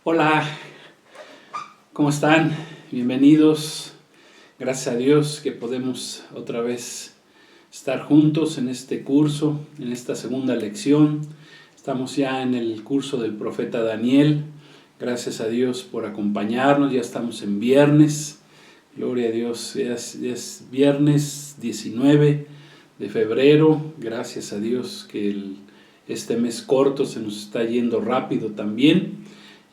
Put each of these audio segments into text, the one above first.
Hola, ¿cómo están? Bienvenidos. Gracias a Dios que podemos otra vez estar juntos en este curso, en esta segunda lección. Estamos ya en el curso del profeta Daniel. Gracias a Dios por acompañarnos. Ya estamos en viernes. Gloria a Dios. Es viernes 19 de febrero. Gracias a Dios que este mes corto se nos está yendo rápido también.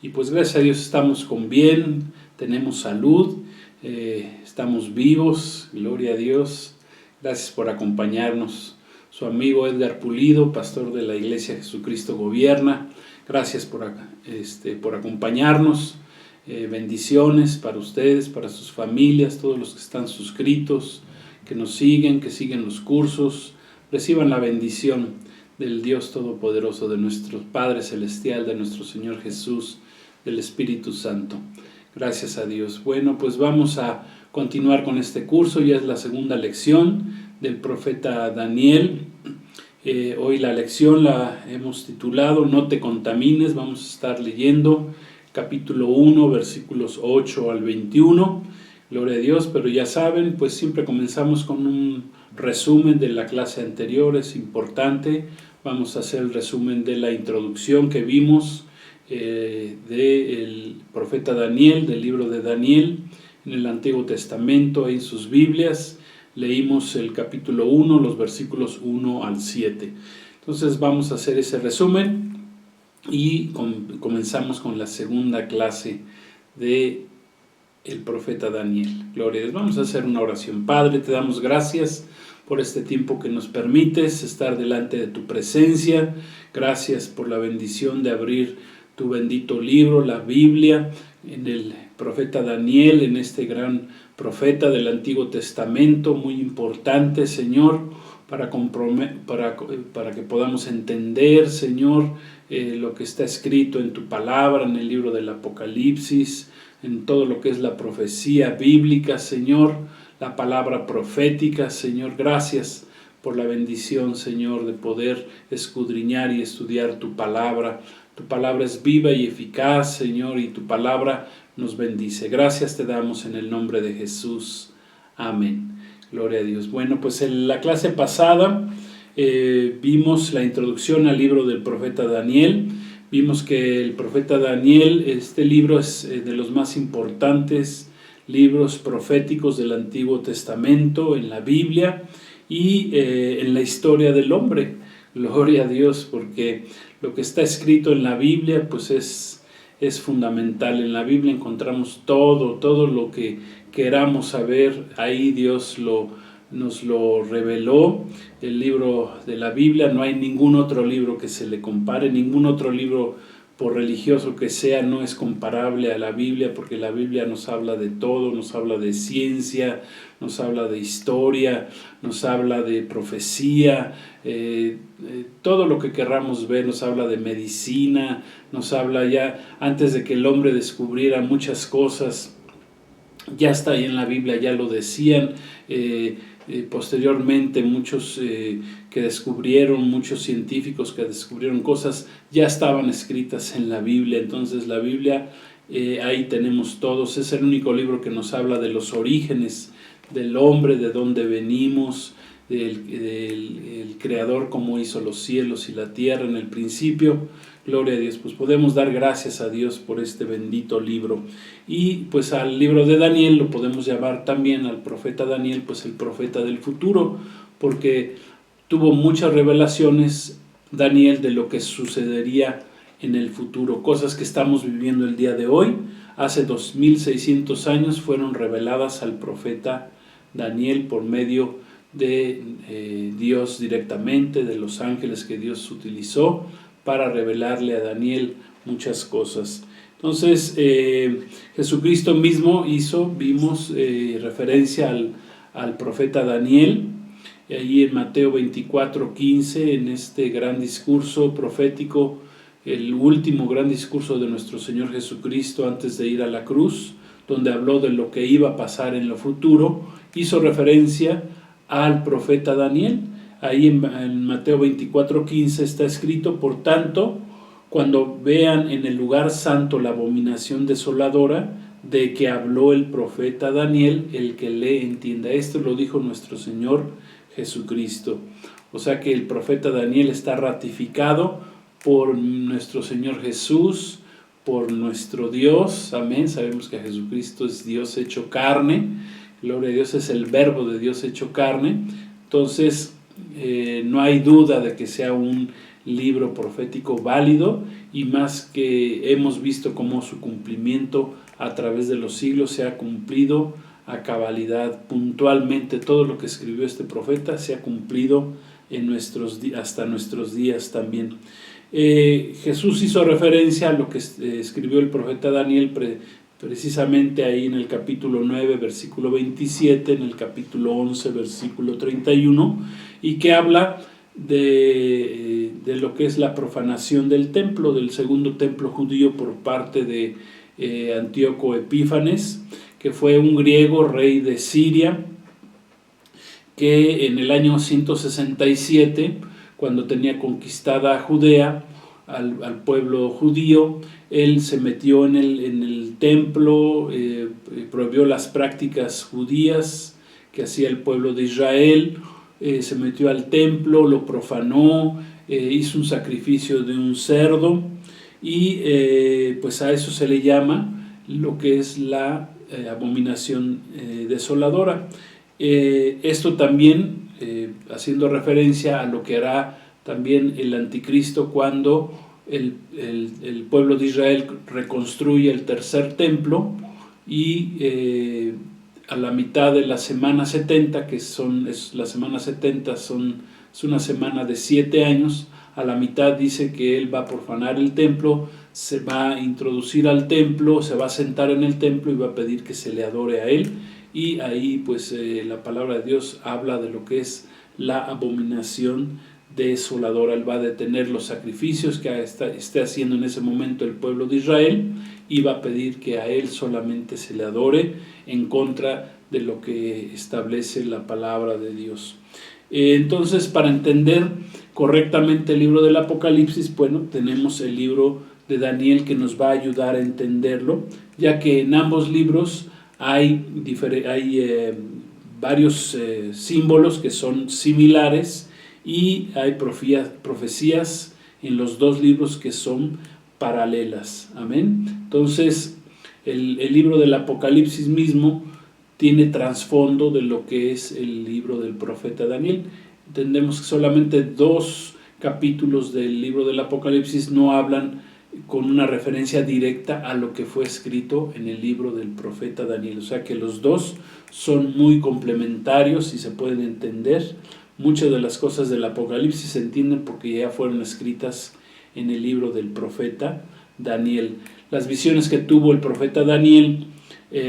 Y pues gracias a Dios estamos con bien, tenemos salud, estamos vivos, gloria a Dios. Gracias por acompañarnos. Su amigo Edgar Pulido, pastor de la Iglesia Jesucristo Gobierna. Gracias por acompañarnos. Bendiciones para ustedes, para sus familias, todos los que están suscritos, que nos siguen, que siguen los cursos. Reciban la bendición del Dios Todopoderoso, de nuestro Padre Celestial, de nuestro Señor Jesús, del Espíritu Santo. Gracias a Dios. Bueno, pues vamos a continuar con este curso. Ya es la segunda lección del profeta Daniel. Hoy la lección la hemos titulado No te contamines. Vamos a estar leyendo capítulo 1, versículos 8 al 21. Gloria a Dios, pero ya saben, pues siempre comenzamos con un resumen de la clase anterior. Es importante. Vamos a hacer el resumen de la introducción que vimos del profeta Daniel, del libro de Daniel, en el Antiguo Testamento, en sus Biblias. Leímos el capítulo 1, los versículos 1 al 7. Entonces vamos a hacer ese resumen y comenzamos con la segunda clase de el profeta Daniel. Gloria a Dios. Vamos a hacer una oración. Padre, te damos gracias por este tiempo que nos permites estar delante de tu presencia. Gracias por la bendición de abrir tu bendito libro, la Biblia, en el profeta Daniel, en este gran profeta del Antiguo Testamento, muy importante, Señor, para que podamos entender, Señor, lo que está escrito en tu palabra, en el libro del Apocalipsis, en todo lo que es la profecía bíblica, Señor, la palabra profética. Señor, gracias por la bendición, Señor, de poder escudriñar y estudiar tu palabra. Tu palabra es viva y eficaz, Señor, y tu palabra nos bendice. Gracias te damos en el nombre de Jesús. Amén. Gloria a Dios. Bueno, pues en la clase pasada vimos la introducción al libro del profeta Daniel. Vimos que el profeta Daniel, este libro es de los más importantes libros proféticos del Antiguo Testamento, en la Biblia y en la historia del hombre. Gloria a Dios, porque lo que está escrito en la Biblia pues es fundamental. En la Biblia encontramos todo lo que queramos saber. Ahí Dios nos lo reveló. El libro de la Biblia, no hay ningún otro libro que se le compare, ningún otro libro, por religioso que sea, no es comparable a la Biblia, porque la Biblia nos habla de todo, nos habla de ciencia, nos habla de historia, nos habla de profecía, todo lo que querramos ver, nos habla de medicina, nos habla ya, antes de que el hombre descubriera muchas cosas, ya está ahí en la Biblia, ya lo decían. Posteriormente muchos que descubrieron, muchos científicos que descubrieron cosas, ya estaban escritas en la Biblia. Entonces la Biblia, ahí tenemos todos. Es el único libro que nos habla de los orígenes del hombre, de dónde venimos, del creador, cómo hizo los cielos y la tierra en el principio. Gloria a Dios, pues podemos dar gracias a Dios por este bendito libro. Y pues al libro de Daniel lo podemos llamar también, al profeta Daniel, pues el profeta del futuro, porque tuvo muchas revelaciones Daniel de lo que sucedería en el futuro, cosas que estamos viviendo el día de hoy. Hace 2600 años fueron reveladas al profeta Daniel por medio de Dios directamente, de los ángeles que Dios utilizó para revelarle a Daniel muchas cosas. Entonces Jesucristo mismo vimos referencia al profeta Daniel, ahí en Mateo 24:15, en este gran discurso profético, el último gran discurso de nuestro Señor Jesucristo antes de ir a la cruz, donde habló de lo que iba a pasar en lo futuro, hizo referencia al profeta Daniel. Ahí en Mateo 24:15 está escrito: por tanto, cuando vean en el lugar santo la abominación desoladora de que habló el profeta Daniel, el que le entienda. Esto lo dijo nuestro Señor Jesucristo. O sea que el profeta Daniel está ratificado por nuestro Señor Jesús, por nuestro Dios. Amén. Sabemos que Jesucristo es Dios hecho carne. Gloria a Dios, es el verbo de Dios hecho carne. Entonces, no hay duda de que sea un libro profético válido, y más que hemos visto cómo su cumplimiento a través de los siglos se ha cumplido a cabalidad. Puntualmente todo lo que escribió este profeta se ha cumplido en hasta nuestros días también. Jesús hizo referencia a lo que escribió el profeta Daniel precisamente ahí en el capítulo 9, versículo 27, en el capítulo 11, versículo 31, y que habla de lo que es la profanación del templo, del segundo templo judío por parte de Antíoco Epífanes, que fue un griego, rey de Siria, que en el año 167, cuando tenía conquistada Judea, al pueblo judío, él se metió en el templo, prohibió las prácticas judías que hacía el pueblo de Israel, se metió al templo, lo profanó, hizo un sacrificio de un cerdo, y pues a eso se le llama lo que es la abominación desoladora. Esto también haciendo referencia a lo que hará también el anticristo cuando el pueblo de Israel reconstruye el tercer templo, y a la mitad de la semana 70, la semana 70 es una semana de 7 años, a la mitad dice que él va a profanar el templo, se va a introducir al templo, se va a sentar en el templo y va a pedir que se le adore a él, y ahí pues la palabra de Dios habla de lo que es la abominación desoladora. Él va a detener los sacrificios que esté haciendo en ese momento el pueblo de Israel, y va a pedir que a él solamente se le adore, en contra de lo que establece la palabra de Dios. Entonces, para entender correctamente el libro del Apocalipsis, bueno, tenemos el libro de Daniel que nos va a ayudar a entenderlo, ya que en ambos libros hay varios símbolos que son similares, y hay profecías en los dos libros que son paralelas. Amén. Entonces, el libro del Apocalipsis mismo tiene trasfondo de lo que es el libro del profeta Daniel. Entendemos que solamente 2 capítulos del libro del Apocalipsis no hablan con una referencia directa a lo que fue escrito en el libro del profeta Daniel. O sea que los dos son muy complementarios y se pueden entender. Muchas de las cosas del Apocalipsis se entienden porque ya fueron escritas en el libro del profeta Daniel. Las visiones que tuvo el profeta Daniel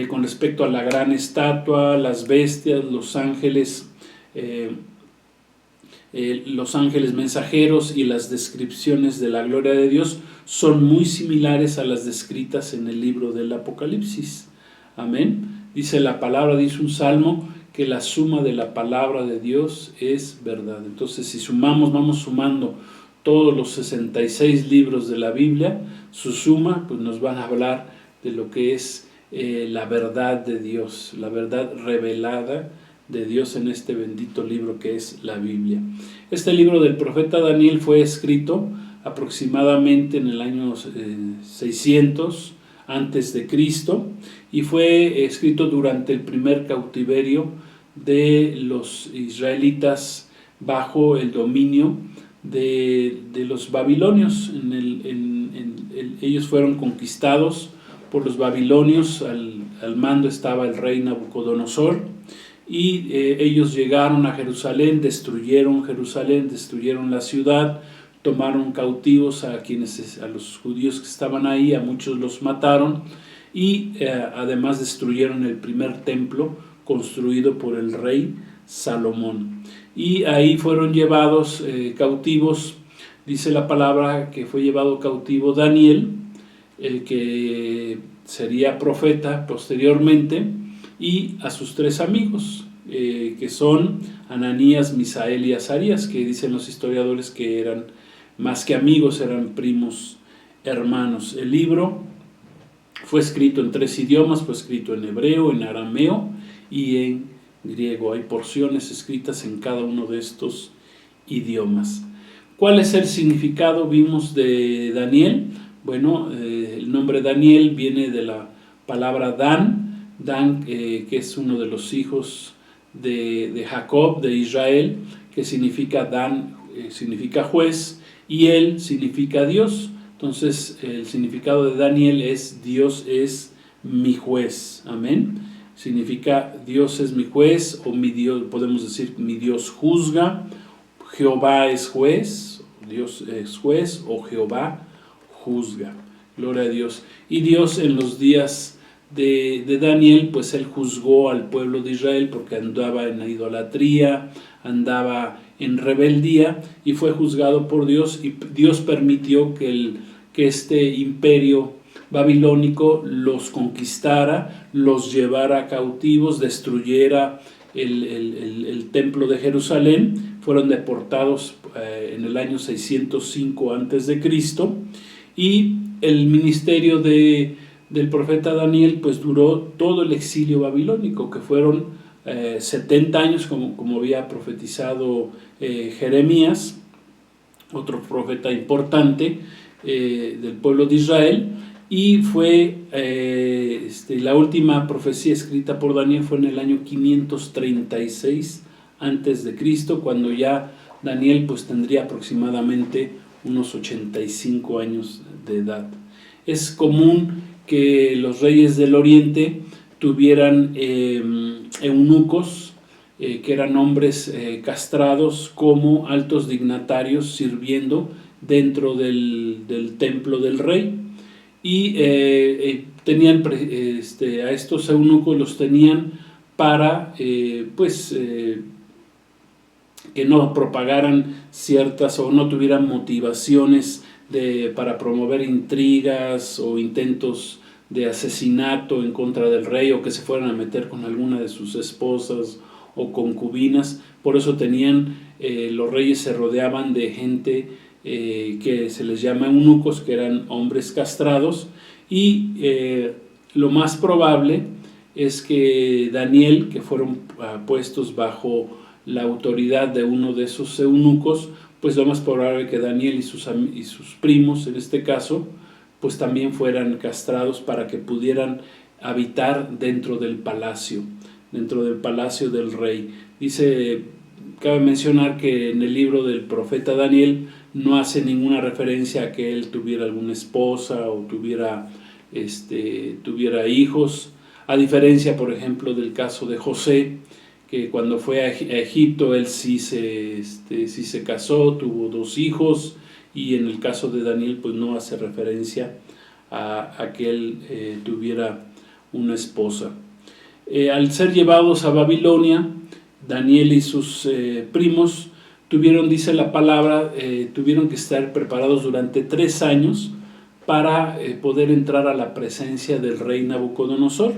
con respecto a la gran estatua, las bestias, los ángeles mensajeros y las descripciones de la gloria de Dios son muy similares a las descritas en el libro del Apocalipsis. Amén. Dice la palabra, dice un salmo, que la suma de la palabra de Dios es verdad. Entonces, si vamos sumando todos los 66 libros de la Biblia, su suma pues nos van a hablar de lo que es la verdad de Dios, la verdad revelada de Dios en este bendito libro que es la Biblia. Este libro del profeta Daniel fue escrito aproximadamente en el año 600 antes de Cristo, y fue escrito durante el primer cautiverio de los israelitas bajo el dominio de los babilonios. Ellos fueron conquistados por los babilonios, al mando estaba el rey Nabucodonosor, y ellos llegaron a Jerusalén, destruyeron la ciudad, tomaron cautivos a los judíos que estaban ahí, a muchos los mataron, y además destruyeron el primer templo construido por el rey Salomón. Y ahí fueron llevados cautivos. Dice la palabra que fue llevado cautivo Daniel, que sería profeta posteriormente, y a sus 3 amigos, que son Ananías, Misael y Azarías, que dicen los historiadores que eran más que amigos, eran primos hermanos. El libro fue escrito en 3 idiomas, fue escrito en hebreo, en arameo y en griego. Hay porciones escritas en cada uno de estos idiomas. ¿Cuál es el significado, vimos, de Daniel? Bueno, el nombre Daniel viene de la palabra Dan, que es uno de los hijos de Jacob, de Israel, que significa Dan, significa juez, y él significa Dios. Entonces el significado de Daniel es: Dios es mi juez. Amén. Significa Dios es mi juez, o mi Dios, podemos decir mi Dios juzga. Jehová es juez, Dios es juez, o Jehová juzga. Gloria a Dios. Y Dios en los días de Daniel, pues él juzgó al pueblo de Israel porque andaba en la idolatría, andaba en rebeldía, y fue juzgado por Dios, y Dios permitió que este imperio babilónico los conquistara, los llevara cautivos, destruyera el templo de Jerusalén. Fueron deportados en el año 605 a.C. y el ministerio del profeta Daniel pues duró todo el exilio babilónico, que fueron 70 años, como había profetizado Jeremías, otro profeta importante del pueblo de Israel. Y fue la última profecía escrita por Daniel fue en el año 536 antes de Cristo, cuando ya Daniel pues tendría aproximadamente unos 85 años de edad. Es común que los reyes del Oriente tuvieran eunucos, que eran hombres castrados, como altos dignatarios sirviendo dentro del templo del rey. Y tenían a estos eunucos, los tenían para que no propagaran ciertas, o no tuvieran motivaciones para promover intrigas o intentos de asesinato en contra del rey, o que se fueran a meter con alguna de sus esposas o concubinas. Por eso los reyes se rodeaban de gente que se les llama eunucos, que eran hombres castrados. Y lo más probable es que Daniel, que fueron puestos bajo la autoridad de uno de esos eunucos, pues lo más probable que Daniel y sus primos, en este caso, pues también fueran castrados para que pudieran habitar dentro del palacio del rey. Cabe mencionar que en el libro del profeta Daniel no hace ninguna referencia a que él tuviera alguna esposa o tuviera hijos, a diferencia, por ejemplo, del caso de José, que cuando fue a Egipto él sí se casó, tuvo 2 hijos, y en el caso de Daniel pues no hace referencia a que él tuviera una esposa. Al ser llevados a Babilonia, Daniel y sus primos tuvieron, dice la palabra, tuvieron que estar preparados durante 3 años para poder entrar a la presencia del rey Nabucodonosor.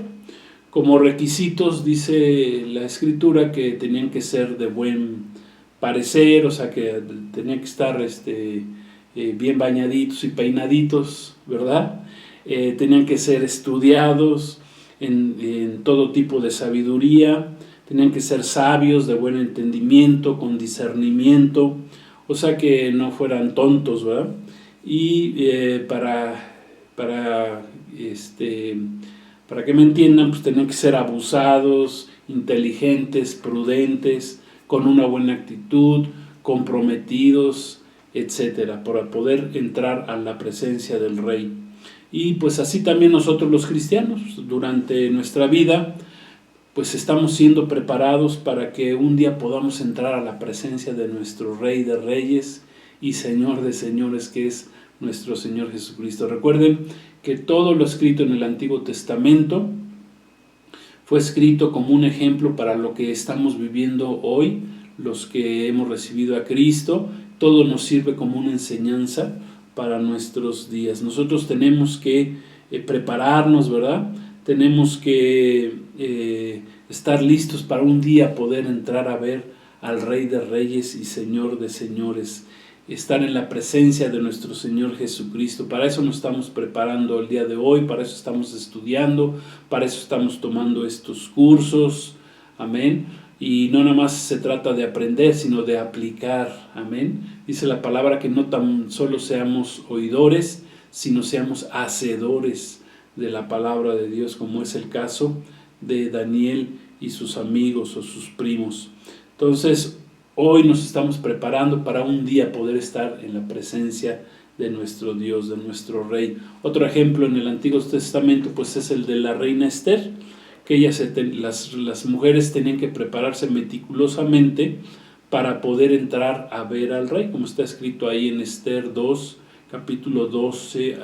Como requisitos, dice la escritura, que tenían que ser de buen parecer, o sea que tenían que estar bien bañaditos y peinaditos, ¿verdad? Tenían que ser estudiados en todo tipo de sabiduría, tenían que ser sabios, de buen entendimiento, con discernimiento, o sea que no fueran tontos, ¿verdad? Y para que me entiendan, pues tenían que ser abusados, inteligentes, prudentes, con una buena actitud, comprometidos, etcétera, para poder entrar a la presencia del rey. Y pues así también nosotros los cristianos, durante nuestra vida, pues estamos siendo preparados para que un día podamos entrar a la presencia de nuestro Rey de Reyes y Señor de Señores, que es nuestro Señor Jesucristo. Recuerden que todo lo escrito en el Antiguo Testamento fue escrito como un ejemplo para lo que estamos viviendo hoy, los que hemos recibido a Cristo. Todo nos sirve como una enseñanza para nuestros días. Nosotros tenemos que prepararnos, ¿verdad? Tenemos que estar listos para un día poder entrar a ver al Rey de Reyes y Señor de Señores. estar en la presencia de nuestro Señor Jesucristo. Para eso nos estamos preparando el día de hoy, para eso estamos estudiando, para eso estamos tomando estos cursos, amén. Y no nada más se trata de aprender, sino de aplicar, amén. Dice la palabra que no tan solo seamos oidores, sino seamos hacedores de la palabra de Dios, como es el caso de Daniel y sus amigos o sus primos. Entonces, hoy nos estamos preparando para un día poder estar en la presencia de nuestro Dios, de nuestro Rey. Otro ejemplo en el Antiguo Testamento pues es el de la reina Esther, que las mujeres tenían que prepararse meticulosamente para poder entrar a ver al rey, como está escrito ahí en Esther 2, capítulo 12,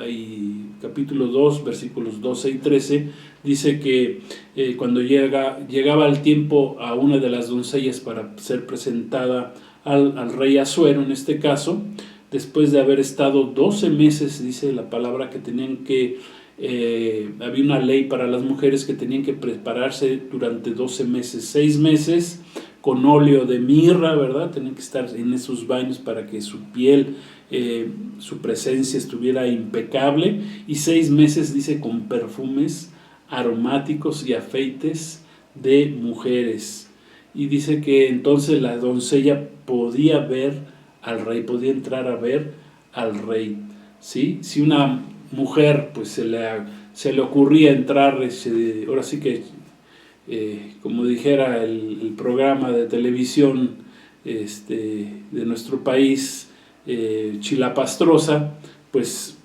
capítulo 2, versículos 12 y 13, dice que cuando llegaba el tiempo a una de las doncellas para ser presentada al rey Asuero, en este caso, después de haber estado 12 meses, dice la palabra, que tenían que había una ley para las mujeres que tenían que prepararse durante 12 meses, 6 meses con óleo de mirra, ¿verdad? Tenían que estar en esos baños para que su piel, su presencia estuviera impecable, y 6 meses, dice, con perfumes aromáticos y afeites de mujeres. Y dice que entonces la doncella podía ver al rey, podía entrar a ver al rey, ¿sí? Si una mujer pues se le ocurría entrar, ahora sí que como dijera el programa de televisión de nuestro país, chilapastrosa, pues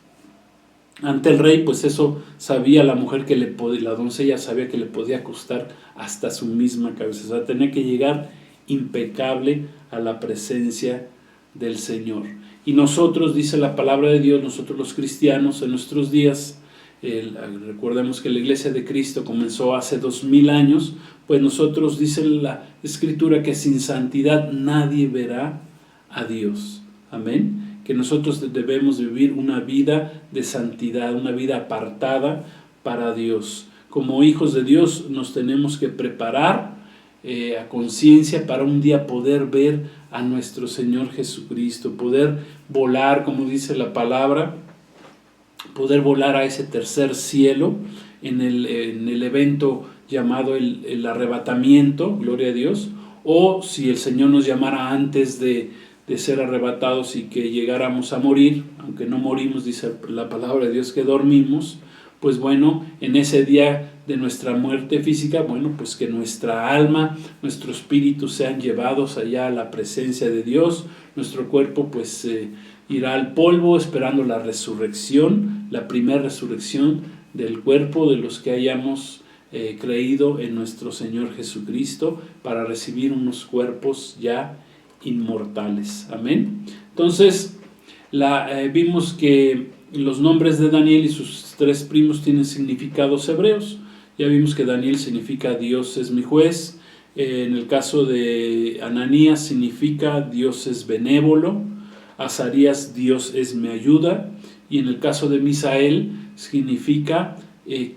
ante el rey, pues eso sabía la mujer que la doncella sabía que le podía costar hasta su misma cabeza. O sea, tenía que llegar impecable a la presencia del Señor. Y nosotros, dice la palabra de Dios, nosotros los cristianos en nuestros días, recordemos que la iglesia de Cristo comenzó hace 2000 años, pues nosotros, dice la Escritura, que sin santidad nadie verá a Dios. Amén. Que nosotros debemos vivir una vida de santidad, una vida apartada para Dios. Como hijos de Dios nos tenemos que preparar a conciencia para un día poder ver a nuestro Señor Jesucristo, poder volar, como dice la palabra, poder volar a ese tercer cielo en el evento llamado el arrebatamiento, gloria a Dios, o si el Señor nos llamara antes de ser arrebatados y que llegáramos a morir, aunque no morimos, dice la palabra de Dios que dormimos, pues bueno, en ese día de nuestra muerte física, bueno, pues que nuestra alma, nuestro espíritu sean llevados allá a la presencia de Dios, nuestro cuerpo pues irá al polvo esperando la resurrección, la primera resurrección del cuerpo de los que hayamos creído en nuestro Señor Jesucristo, para recibir unos cuerpos ya inmortales. Amén. Entonces, vimos que los nombres de Daniel y sus 3 primos tienen significados hebreos. Ya vimos que Daniel significa Dios es mi juez. En el caso de Ananías significa Dios es benévolo. Azarías, Dios es mi ayuda. Y en el caso de Misael significa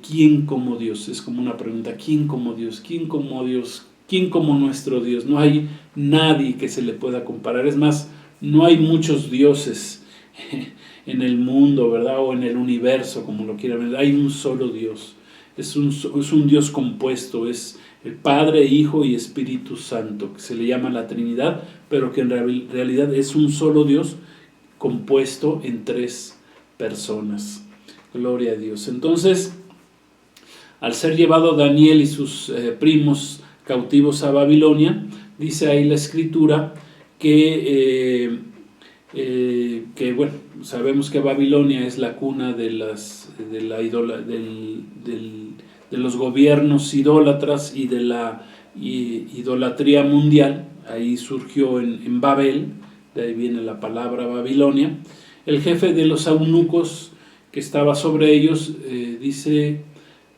¿quién como Dios? Es como una pregunta, ¿quién como Dios? ¿Quién como Dios? ¿Quién como nuestro Dios? No hay nadie que se le pueda comparar. Es más, no hay muchos dioses en el mundo, ¿verdad? O en el universo, como lo quieran ver. Hay un solo Dios. Es un Dios compuesto. Es el Padre, Hijo y Espíritu Santo, que se le llama la Trinidad, pero que en realidad es un solo Dios compuesto en 3 personas. Gloria a Dios. Entonces, al ser llevado Daniel y sus primos cautivos a Babilonia, dice ahí la Escritura que bueno, sabemos que Babilonia es la cuna de los gobiernos idólatras y de la idolatría mundial. Ahí surgió en Babel, de ahí viene la palabra Babilonia. El jefe de los eunucos que estaba sobre ellos, dice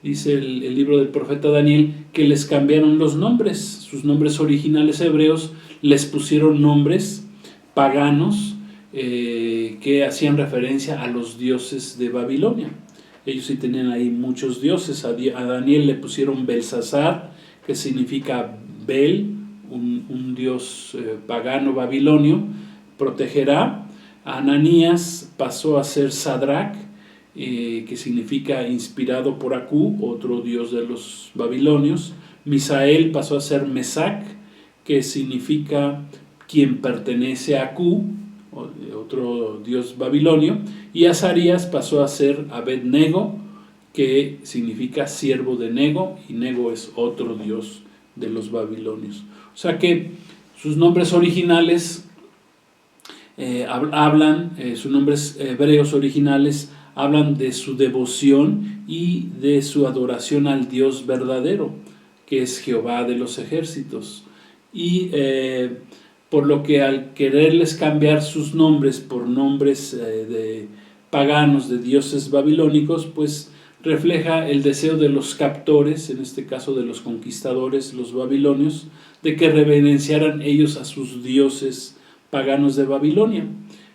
el libro del profeta Daniel, que les cambiaron los nombres, sus nombres originales hebreos, les pusieron nombres paganos que hacían referencia a los dioses de Babilonia. Ellos sí tenían ahí muchos dioses. A Daniel le pusieron Belsasar, que significa Bel, un dios pagano babilonio, protegerá. Ananías pasó a ser Sadrach, que significa inspirado por Aku, otro dios de los babilonios. Misael pasó a ser Mesac, que significa quien pertenece a Aku, otro dios babilonio. Y Azarías pasó a ser Abed-Nego, que significa siervo de Nego, y Nego es otro dios de los babilonios. O sea que sus nombres originales sus nombres hebreos originales hablan de su devoción y de su adoración al Dios verdadero, que es Jehová de los ejércitos. Y por lo que al quererles cambiar sus nombres por nombres de paganos, de dioses babilónicos, pues refleja el deseo de los captores, en este caso de los conquistadores, los babilonios, de que reverenciaran ellos a sus dioses paganos de Babilonia.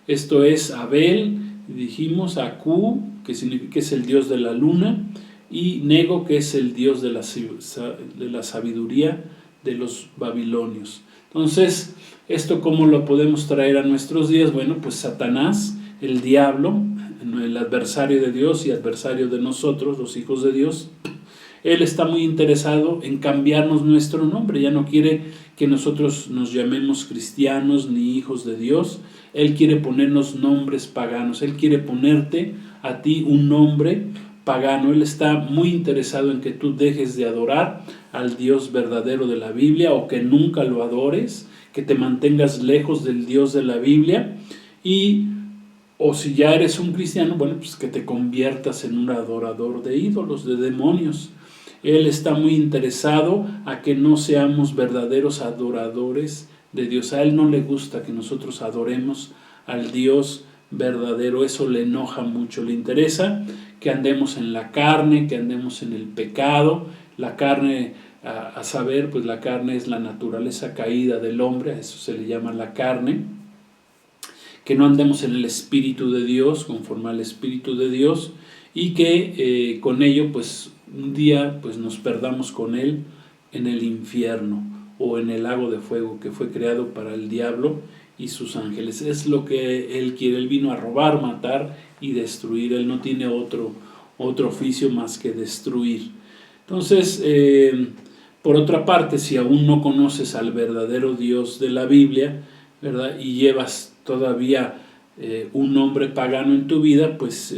Esto es Abel, dijimos, Aku, que significa que es el dios de la luna, y Nego, que es el dios de la sabiduría de los babilonios. Entonces, ¿esto cómo lo podemos traer a nuestros días? Bueno, pues Satanás, el diablo, el adversario de Dios y adversario de nosotros, los hijos de Dios, él está muy interesado en cambiarnos nuestro nombre. Ya no quiere que nosotros nos llamemos cristianos ni hijos de Dios. Él quiere ponernos nombres paganos. Él quiere ponerte a ti un nombre pagano. Él está muy interesado en que tú dejes de adorar al Dios verdadero de la Biblia, o que nunca lo adores, que te mantengas lejos del Dios de la Biblia, o si ya eres un cristiano, bueno, pues que te conviertas en un adorador de ídolos, de demonios. Él está muy interesado a que no seamos verdaderos adoradores de Dios. A Él no le gusta que nosotros adoremos al Dios verdadero. Eso le enoja mucho. Le interesa que andemos en la carne, que andemos en el pecado. La carne, a saber, pues la carne es la naturaleza caída del hombre, a eso se le llama la carne. Que no andemos en el Espíritu de Dios, conforme al Espíritu de Dios, y que con ello pues un día pues nos perdamos con Él en el infierno o en el lago de fuego que fue creado para el diablo y sus ángeles. Es lo que Él quiere. Él vino a robar, matar y destruir. Él no tiene otro oficio más que destruir. Entonces, por otra parte, si aún no conoces al verdadero Dios de la Biblia, ¿verdad?, y llevas todavía un nombre pagano en tu vida, pues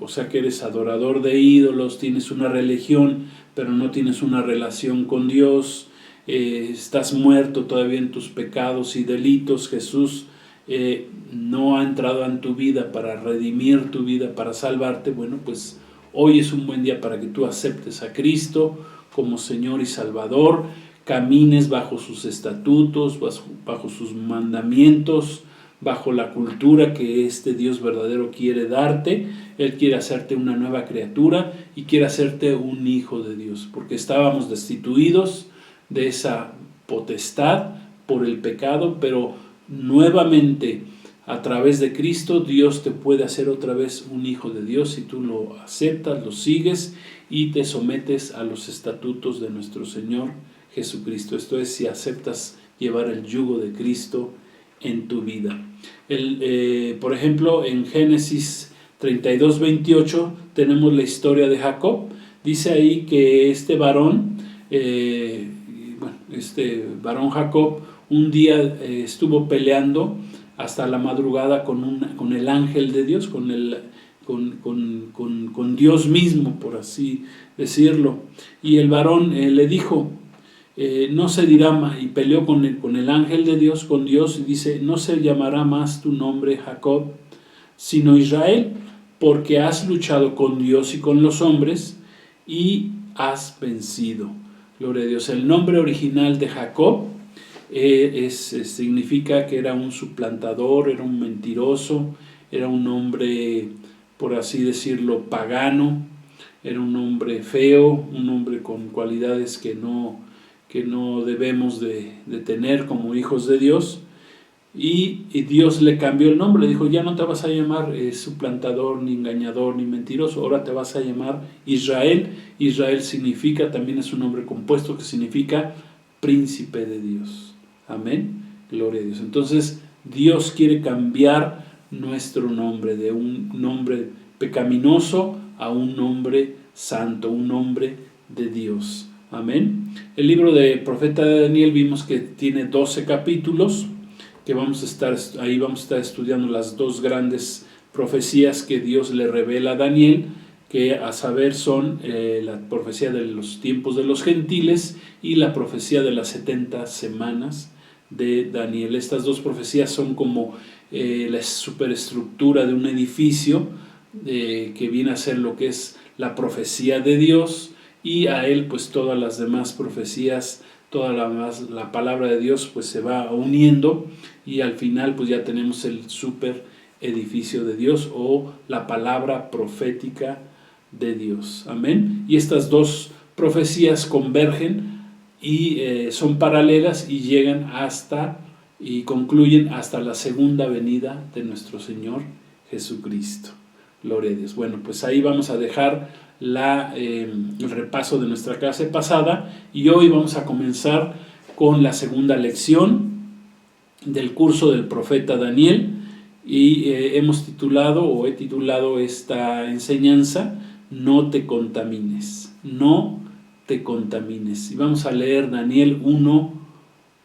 o sea que eres adorador de ídolos, tienes una religión pero no tienes una relación con Dios, estás muerto todavía en tus pecados y delitos. Jesús no ha entrado en tu vida para redimir tu vida, para salvarte. Bueno, pues hoy es un buen día para que tú aceptes a Cristo como Señor y Salvador, camines bajo sus estatutos, bajo sus mandamientos, bajo la cultura que este Dios verdadero quiere darte. Él quiere hacerte una nueva criatura y quiere hacerte un hijo de Dios, porque estábamos destituidos de esa potestad por el pecado, pero nuevamente a través de Cristo Dios te puede hacer otra vez un hijo de Dios si tú lo aceptas, lo sigues y te sometes a los estatutos de nuestro Señor Jesucristo. Esto es, si aceptas llevar el yugo de Cristo en tu vida. Por ejemplo, en Génesis 32:28 tenemos la historia de Jacob. Dice ahí que este varón Jacob un día estuvo peleando hasta la madrugada con el ángel de Dios, con Dios mismo, por así decirlo. Y el varón le dijo, no se dirá, y peleó con el ángel de Dios, con Dios, y dice, no se llamará más tu nombre Jacob, sino Israel, porque has luchado con Dios y con los hombres y has vencido. Gloria a Dios. El nombre original de Jacob significa que era un suplantador, era un mentiroso, era un hombre, por así decirlo, pagano, era un hombre feo, un hombre con cualidades que no debemos de tener como hijos de Dios. Y Dios le cambió el nombre, le dijo, ya no te vas a llamar suplantador, ni engañador, ni mentiroso, ahora te vas a llamar Israel. Israel significa, también es un nombre compuesto que significa príncipe de Dios. Amén, gloria a Dios. Entonces Dios quiere cambiar nuestro nombre, de un nombre pecaminoso a un nombre santo, un nombre de Dios. Amén. El libro de profeta Daniel vimos que tiene 12 capítulos, que vamos a estar estudiando las dos grandes profecías que Dios le revela a Daniel, que a saber son la profecía de los tiempos de los gentiles y la profecía de las 70 semanas de Daniel. Estas dos profecías son como la superestructura de un edificio que viene a ser lo que es la profecía de Dios, y a él pues todas las demás profecías, toda la palabra de Dios pues se va uniendo, y al final pues ya tenemos el super edificio de Dios o la palabra profética de Dios. Amén. Y estas dos profecías convergen y son paralelas y llegan hasta y concluyen hasta la segunda venida de nuestro Señor Jesucristo. Gloria a Dios. Bueno, pues ahí vamos a dejar el repaso de nuestra clase pasada, y hoy vamos a comenzar con la segunda lección del curso del profeta Daniel, y he titulado esta enseñanza No te contamines, no te contamines. Y vamos a leer Daniel 1,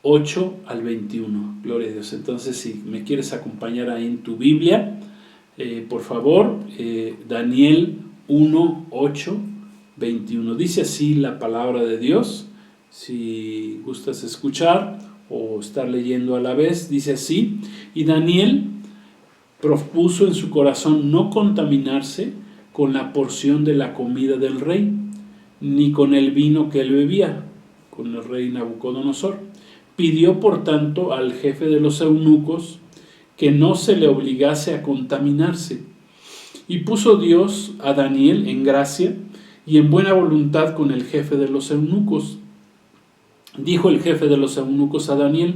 8 al 21. Gloria a Dios. Entonces, si me quieres acompañar ahí en tu Biblia, por favor, Daniel 1, 8, 21. Dice así la palabra de Dios. Si gustas escuchar o estar leyendo a la vez, dice así: y Daniel propuso en su corazón no contaminarse con la porción de la comida del rey, ni con el vino que él bebía, con el rey Nabucodonosor. Pidió por tanto al jefe de los eunucos que no se le obligase a contaminarse. Y puso Dios a Daniel en gracia y en buena voluntad con el jefe de los eunucos. Dijo el jefe de los eunucos a Daniel: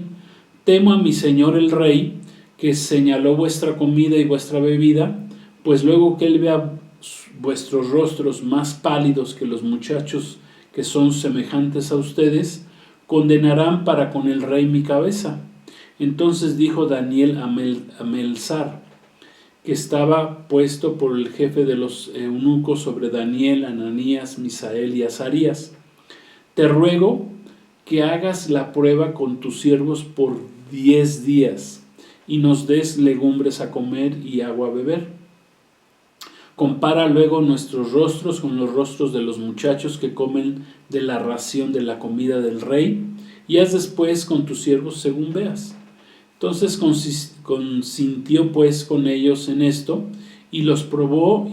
temo a mi señor el rey, que señaló vuestra comida y vuestra bebida, pues luego que él vea vuestros rostros más pálidos que los muchachos que son semejantes a ustedes, condenarán para con el rey mi cabeza. Entonces dijo Daniel a Melzar, que estaba puesto por el jefe de los eunucos sobre Daniel, Ananías, Misael y Azarías: te ruego que hagas la prueba con tus siervos por 10 días y nos des legumbres a comer y agua a beber. Compara luego nuestros rostros con los rostros de los muchachos que comen de la ración de la comida del rey, y haz después con tus siervos según veas. Entonces consintió pues con ellos en esto, y los probó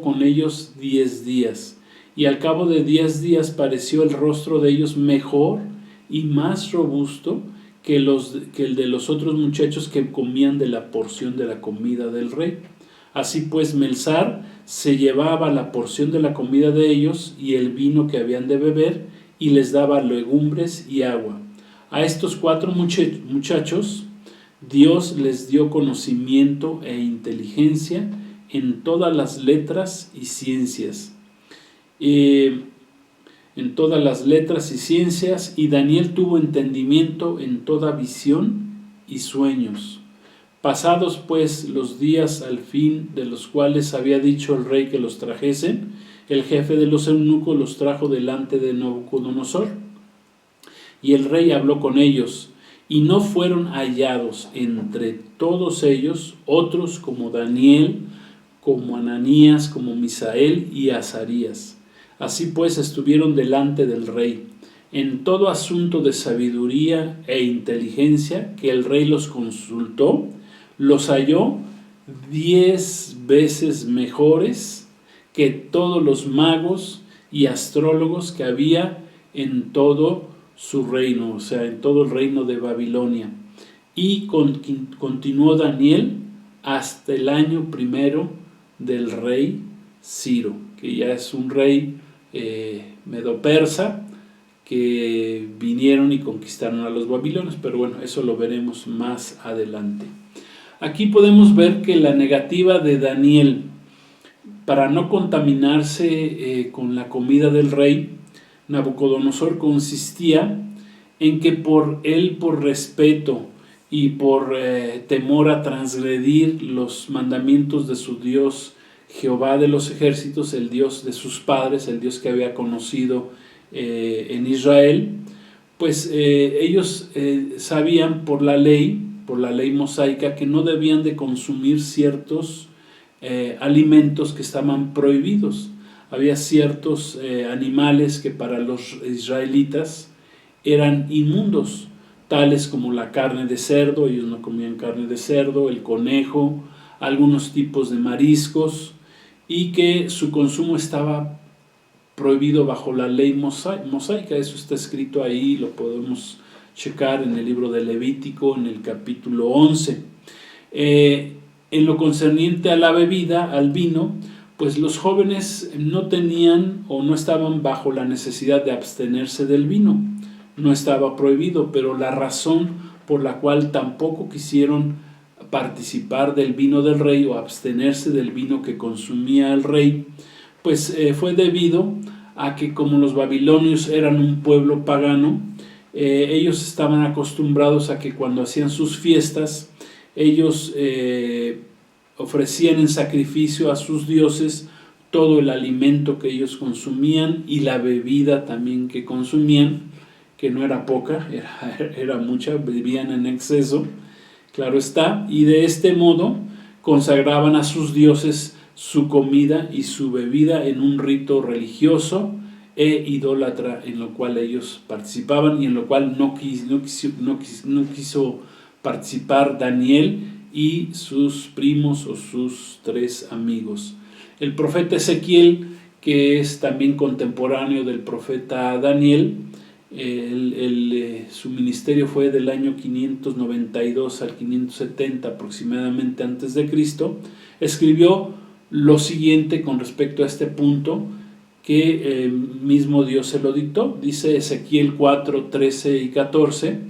con ellos 10 días. Y al cabo de 10 días pareció el rostro de ellos mejor y más robusto que el de los otros muchachos que comían de la porción de la comida del rey. Así pues Melzar se llevaba la porción de la comida de ellos y el vino que habían de beber, y les daba legumbres y agua. A estos 4 muchachos Dios les dio conocimiento e inteligencia en todas las letras y ciencias. Y Daniel tuvo entendimiento en toda visión y sueños. Pasados pues los días al fin de los cuales había dicho el rey que los trajesen, el jefe de los eunucos los trajo delante de Nabucodonosor. Y el rey habló con ellos, y no fueron hallados entre todos ellos otros como Daniel, como Ananías, como Misael y Azarías. Así pues estuvieron delante del rey. En todo asunto de sabiduría e inteligencia que el rey los consultó, los halló 10 veces mejores que todos los magos y astrólogos que había en todo su reino, o sea, en todo el reino de Babilonia. Y continuó Daniel hasta el año 1 del rey Ciro, que ya es un rey medo-persa, que vinieron y conquistaron a los babilonios, pero bueno, eso lo veremos más adelante. Aquí podemos ver que la negativa de Daniel para no contaminarse con la comida del rey Nabucodonosor consistía en que por respeto y por temor a transgredir los mandamientos de su Dios, Jehová de los ejércitos, el Dios de sus padres, el Dios que había conocido en Israel, pues ellos sabían por la ley mosaica, que no debían de consumir ciertos alimentos que estaban prohibidos. Había ciertos animales que para los israelitas eran inmundos, tales como la carne de cerdo. Ellos no comían carne de cerdo, el conejo, algunos tipos de mariscos, y que su consumo estaba prohibido bajo la ley mosaica. Eso está escrito ahí, lo podemos checar en el libro de Levítico, en el capítulo 11. En lo concerniente a la bebida, al vino, pues los jóvenes no tenían o no estaban bajo la necesidad de abstenerse del vino. No estaba prohibido, pero la razón por la cual tampoco quisieron participar del vino del rey o abstenerse del vino que consumía el rey, pues fue debido a que, como los babilonios eran un pueblo pagano, ellos estaban acostumbrados a que cuando hacían sus fiestas, ellos ofrecían en sacrificio a sus dioses todo el alimento que ellos consumían y la bebida también que consumían, que no era poca, era mucha, bebían en exceso, claro está, y de este modo consagraban a sus dioses su comida y su bebida en un rito religioso e idólatra, en lo cual ellos participaban y en lo cual no quiso participar Daniel y sus primos o sus 3 amigos. El profeta Ezequiel, que es también contemporáneo del profeta Daniel, su ministerio fue del año 592 al 570 aproximadamente antes de Cristo, escribió lo siguiente con respecto a este punto, que mismo Dios se lo dictó. Dice Ezequiel 4, 13 y 14,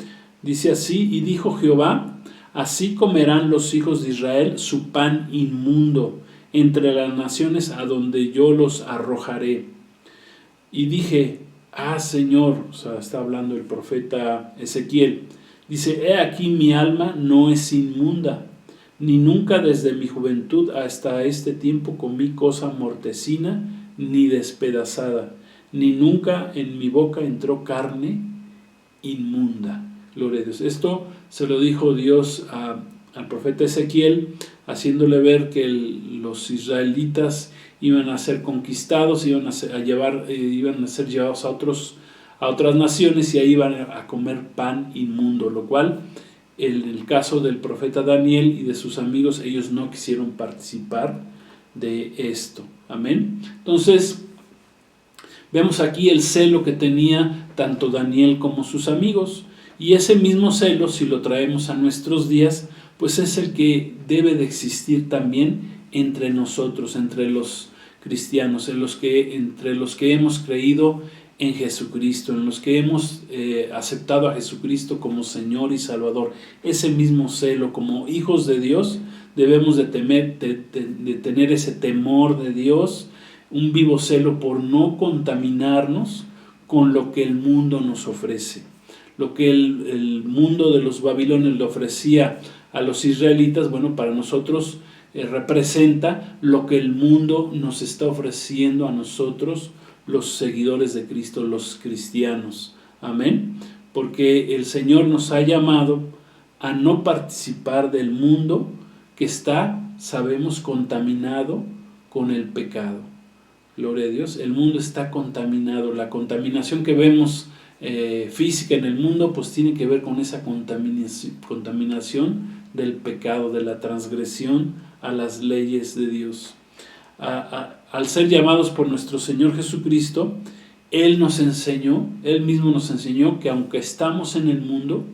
dice así: y dijo Jehová, así comerán los hijos de Israel su pan inmundo entre las naciones a donde yo los arrojaré. Y dije, Señor, o sea, está hablando el profeta Ezequiel, dice, he aquí mi alma no es inmunda, ni nunca desde mi juventud hasta este tiempo comí cosa mortecina ni despedazada, ni nunca en mi boca entró carne inmunda. Gloria a Dios. Esto se lo dijo Dios al profeta Ezequiel, haciéndole ver que los israelitas iban a ser conquistados, iban a ser llevados a otras naciones, y ahí iban a comer pan inmundo, lo cual en el caso del profeta Daniel y de sus amigos, ellos no quisieron participar de esto. Amén. Entonces vemos aquí el celo que tenía tanto Daniel como sus amigos, y ese mismo celo, si lo traemos a nuestros días, pues es el que debe de existir también entre nosotros, entre los cristianos, entre los que hemos creído en Jesucristo, en los que hemos aceptado a Jesucristo como Señor y Salvador. Ese mismo celo, como hijos de Dios, debemos de tener ese temor de Dios, un vivo celo por no contaminarnos con lo que el mundo nos ofrece. Lo que el mundo de los babilonios le ofrecía a los israelitas, bueno, para nosotros representa lo que el mundo nos está ofreciendo a nosotros, los seguidores de Cristo, los cristianos. Amén. Porque el Señor nos ha llamado a no participar del mundo que está, sabemos, contaminado con el pecado. Gloria a Dios. El mundo está contaminado. La contaminación que vemos física en el mundo, pues tiene que ver con esa contaminación del pecado, de la transgresión a las leyes de Dios. Al ser llamados por nuestro Señor Jesucristo, Él mismo nos enseñó que aunque estamos en el mundo,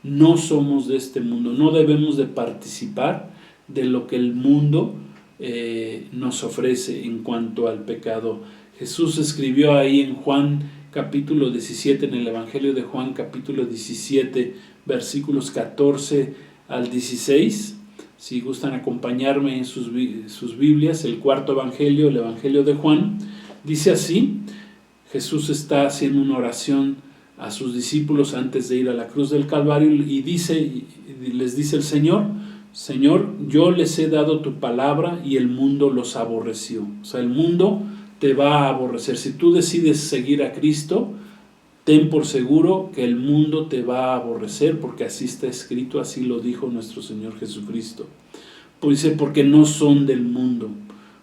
no somos de este mundo, no debemos de participar de lo que el mundo nos ofrece en cuanto al pecado. Jesús escribió ahí en Juan capítulo 17, en el Evangelio de Juan capítulo 17, versículos 14 al 16, si gustan acompañarme en sus Biblias, el cuarto Evangelio, el Evangelio de Juan, dice así. Jesús está haciendo una oración a sus discípulos antes de ir a la cruz del Calvario y les dice el Señor, Señor, yo les he dado tu palabra y el mundo los aborreció. O sea, el mundo te va a aborrecer. Si tú decides seguir a Cristo, ten por seguro que el mundo te va a aborrecer, porque así está escrito, así lo dijo nuestro Señor Jesucristo. Pues dice, porque no son del mundo,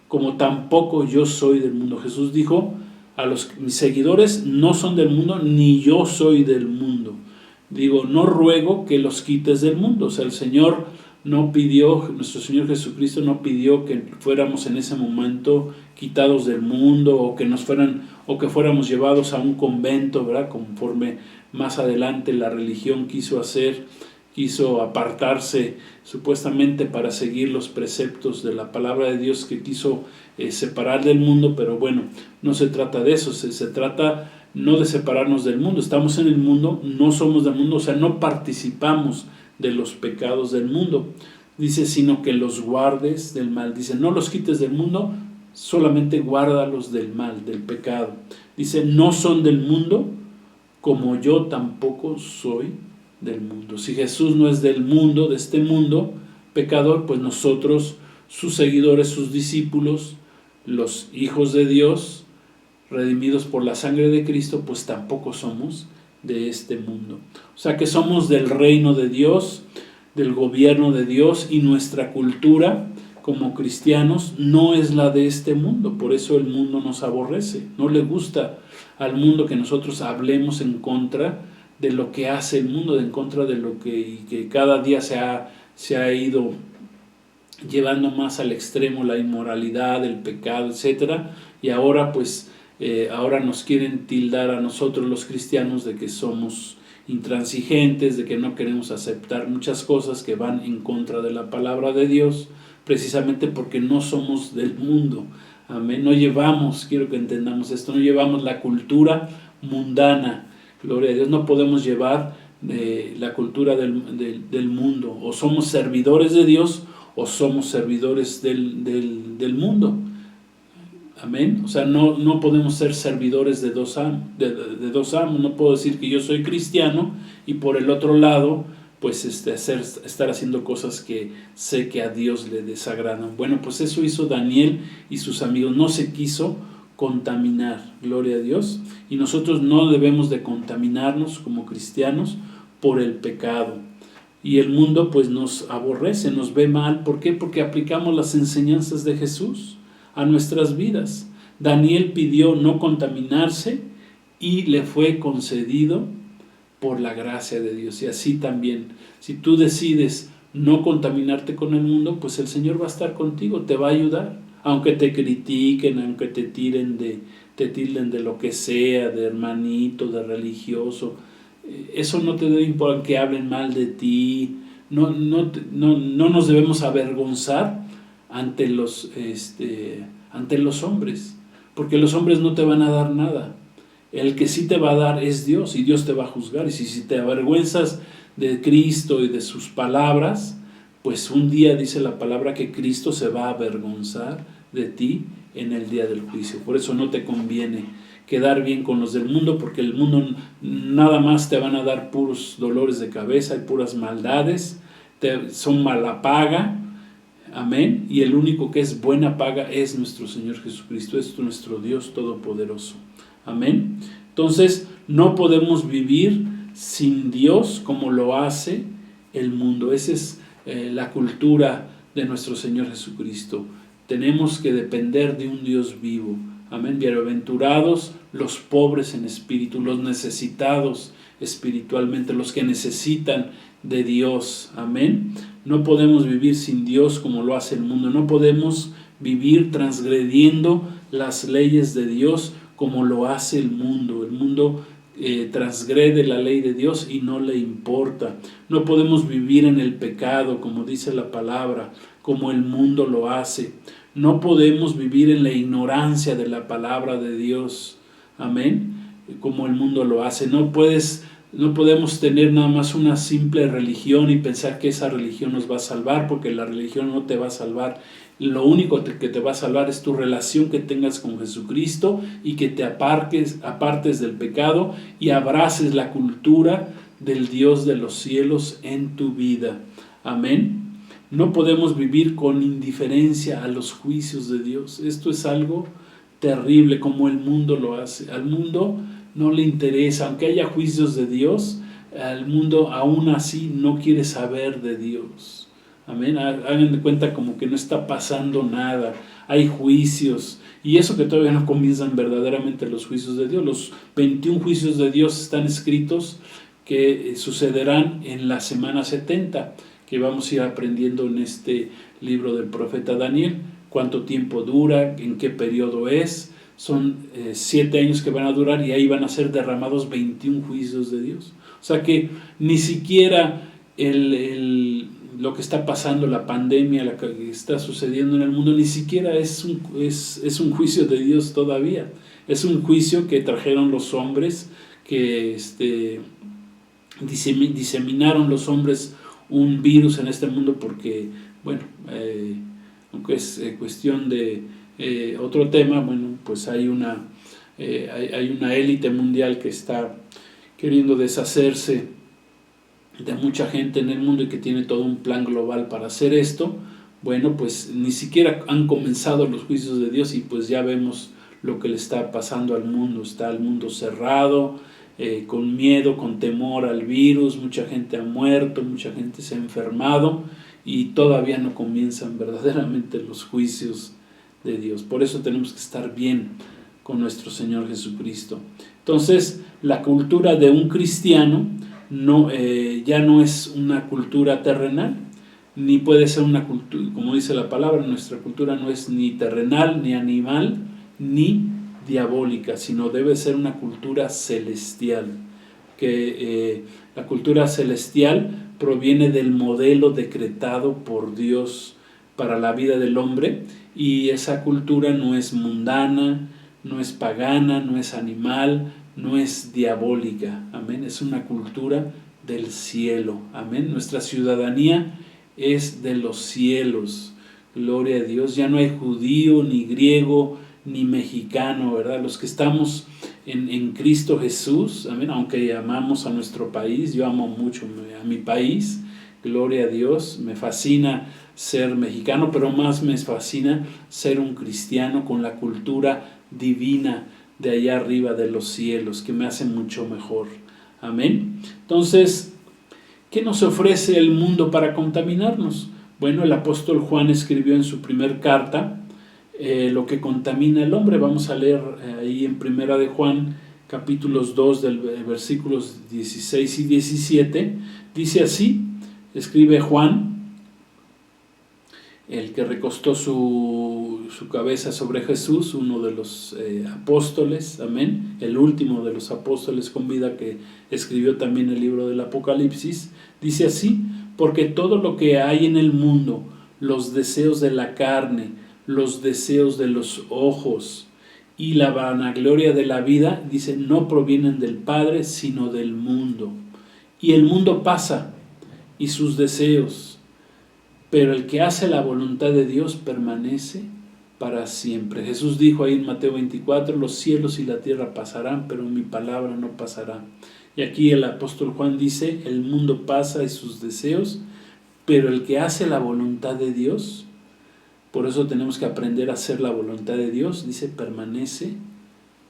como tampoco yo soy del mundo. Jesús dijo a mis seguidores, no son del mundo, ni yo soy del mundo. Digo, no ruego que los quites del mundo. O sea, el Señor no pidió, nuestro Señor Jesucristo no pidió que fuéramos en ese momento quitados del mundo o que fuéramos llevados a un convento, ¿verdad? Conforme más adelante la religión quiso apartarse supuestamente para seguir los preceptos de la palabra de Dios, que quiso separar del mundo, pero bueno, no se trata de eso, se trata no de separarnos del mundo, estamos en el mundo, no somos del mundo, o sea, no participamos de los pecados del mundo. Dice, sino que los guardes del mal. Dice, no los quites del mundo, solamente guárdalos del mal, del pecado. Dice, no son del mundo, como yo tampoco soy del mundo. Si Jesús no es del mundo, de este mundo pecador, pues nosotros, sus seguidores, sus discípulos, los hijos de Dios, redimidos por la sangre de Cristo, pues tampoco somos de este mundo. O sea que somos del reino de Dios, del gobierno de Dios, y nuestra cultura como cristianos no es la de este mundo. Por eso el mundo nos aborrece. No le gusta al mundo que nosotros hablemos en contra de lo que hace el mundo, en contra de lo que cada día se ha ido llevando más al extremo, la inmoralidad, el pecado, etcétera. Y ahora pues ahora nos quieren tildar a nosotros los cristianos de que somos intransigentes, de que no queremos aceptar muchas cosas que van en contra de la palabra de Dios, precisamente porque no somos del mundo. Amén. No llevamos, quiero que entendamos esto, no llevamos la cultura mundana. Gloria a Dios, no podemos llevar la cultura del mundo. O somos servidores de Dios o somos servidores del mundo. Amén. O sea, no podemos ser servidores de dos amos. No puedo decir que yo soy cristiano y por el otro lado pues estar haciendo cosas que sé que a Dios le desagradan. Bueno, pues eso hizo Daniel y sus amigos. No se quiso contaminar, gloria a Dios, y nosotros no debemos de contaminarnos como cristianos por el pecado. Y el mundo pues nos aborrece, nos ve mal. ¿Por qué? Porque aplicamos las enseñanzas de Jesús a nuestras vidas. Daniel pidió no contaminarse y le fue concedido por la gracia de Dios. Y así también, si tú decides no contaminarte con el mundo, pues el Señor va a estar contigo, te va a ayudar. Aunque te critiquen, aunque te tilden de lo que sea, de hermanito, de religioso, eso no te debe importar que hablen mal de ti. No nos debemos avergonzar ante los hombres, porque los hombres no te van a dar nada. El que sí te va a dar es Dios, y Dios te va a juzgar. Y si te avergüenzas de Cristo y de sus palabras, pues un día dice la palabra que Cristo se va a avergonzar de ti en el día del juicio. Por eso no te conviene quedar bien con los del mundo, porque el mundo nada más te van a dar puros dolores de cabeza y puras maldades, son mala paga. Amén. Y el único que es buena paga es nuestro Señor Jesucristo, es nuestro Dios Todopoderoso. Amén. Entonces no podemos vivir sin Dios como lo hace el mundo. Esa es la cultura de nuestro Señor Jesucristo. Tenemos que depender de un Dios vivo. Amén. Bienaventurados los pobres en espíritu, los necesitados espiritualmente, los que necesitan de Dios. Amén. No podemos vivir sin Dios como lo hace el mundo. No podemos vivir transgrediendo las leyes de Dios como lo hace el mundo. El mundo transgrede la ley de Dios y no le importa. No podemos vivir en el pecado, como dice la palabra, como el mundo lo hace. No podemos vivir en la ignorancia de la palabra de Dios. Amén. Como el mundo lo hace. No podemos tener nada más una simple religión y pensar que esa religión nos va a salvar, porque la religión no te va a salvar Lo único que te va a salvar es tu relación que tengas con Jesucristo y que te apartes del pecado y abraces la cultura del Dios de los cielos en tu vida. Amén. No podemos vivir con indiferencia a los juicios de Dios. Esto es algo terrible como el mundo lo hace. Al mundo no le interesa, aunque haya juicios de Dios, al mundo aún así no quiere saber de Dios. Amén. Hagan de cuenta como que no está pasando nada. Hay juicios. Y eso que todavía no comienzan verdaderamente los juicios de Dios. Los 21 juicios de Dios están escritos que sucederán en la semana 70, que vamos a ir aprendiendo en este libro del profeta Daniel. Cuánto tiempo dura, en qué periodo es. Son 7 años que van a durar y ahí van a ser derramados 21 juicios de Dios. O sea que ni siquiera lo que está pasando, la pandemia, la que está sucediendo en el mundo, ni siquiera es un juicio de Dios todavía. Es un juicio que trajeron los hombres, que diseminaron los hombres un virus en este mundo porque, bueno, aunque es cuestión de otro tema, bueno, pues hay una élite mundial que está queriendo deshacerse de mucha gente en el mundo y que tiene todo un plan global para hacer esto. Bueno, pues ni siquiera han comenzado los juicios de Dios y pues ya vemos lo que le está pasando al mundo. Está el mundo cerrado, con miedo, con temor al virus, mucha gente ha muerto, mucha gente se ha enfermado y todavía no comienzan verdaderamente los juicios de Dios. Por eso tenemos que estar bien con nuestro Señor Jesucristo. Entonces, la cultura de un cristiano ya no es una cultura terrenal, ni puede ser una cultura, como dice la palabra, nuestra cultura no es ni terrenal, ni animal, ni diabólica, sino debe ser una cultura celestial, que la cultura celestial proviene del modelo decretado por Dios para la vida del hombre, y esa cultura no es mundana, no es pagana, no es animal, no es diabólica, amén, es una cultura del cielo, amén. Nuestra ciudadanía es de los cielos, gloria a Dios. Ya no hay judío, ni griego, ni mexicano, ¿verdad? Los que estamos en Cristo Jesús, amén, aunque amamos a nuestro país, yo amo mucho a mi país, gloria a Dios, me fascina ser mexicano, pero más me fascina ser un cristiano con la cultura divina de allá arriba de los cielos, que me hace mucho mejor, amén. Entonces, ¿qué nos ofrece el mundo para contaminarnos? Bueno, el apóstol Juan escribió en su primer carta lo que contamina el hombre. Vamos a leer ahí en Primera de Juan, capítulos 2, del versículos 16 y 17. Dice así, escribe Juan, el que recostó su cabeza sobre Jesús, uno de los apóstoles, amén, el último de los apóstoles con vida, que escribió también el libro del Apocalipsis. Dice así: porque todo lo que hay en el mundo, los deseos de la carne, los deseos de los ojos y la vanagloria de la vida, dice, no provienen del Padre, sino del mundo. Y el mundo pasa y sus deseos, pero el que hace la voluntad de Dios permanece para siempre. Jesús dijo ahí en Mateo 24, los cielos y la tierra pasarán, pero mi palabra no pasará. Y aquí el apóstol Juan dice, el mundo pasa y sus deseos, pero el que hace la voluntad de Dios, por eso tenemos que aprender a hacer la voluntad de Dios, dice, permanece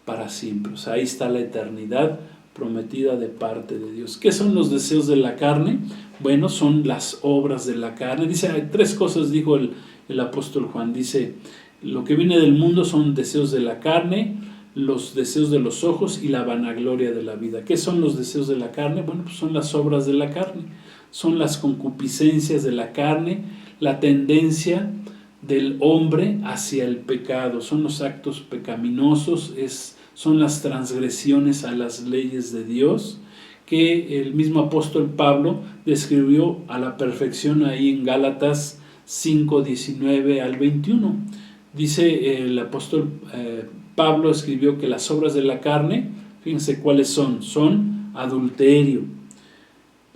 para siempre. O sea, ahí está la eternidad prometida de parte de Dios. ¿Qué son los deseos de la carne? Bueno, son las obras de la carne. Dice, hay 3 cosas, dijo el apóstol Juan. Dice, lo que viene del mundo son deseos de la carne, los deseos de los ojos y la vanagloria de la vida. ¿Qué son los deseos de la carne? Bueno, pues son las obras de la carne. Son las concupiscencias de la carne, la tendencia del hombre hacia el pecado. Son los actos pecaminosos, son las transgresiones a las leyes de Dios, que el mismo apóstol Pablo describió a la perfección ahí en Gálatas 5, 19 al 21. Dice el apóstol Pablo, escribió que las obras de la carne, fíjense cuáles son adulterio,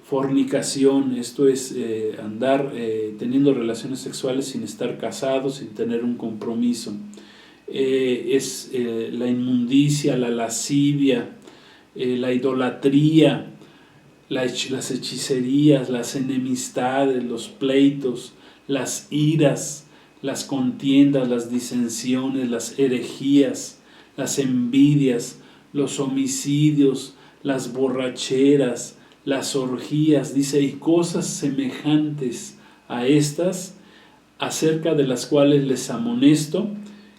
fornicación, esto es andar teniendo relaciones sexuales sin estar casados, sin tener un compromiso. Es la inmundicia, la lascivia, la idolatría, las hechicerías, las enemistades, los pleitos, las iras, las contiendas, las disensiones, las herejías, las envidias, los homicidios, las borracheras, las orgías, dice, y cosas semejantes a estas, acerca de las cuales les amonesto,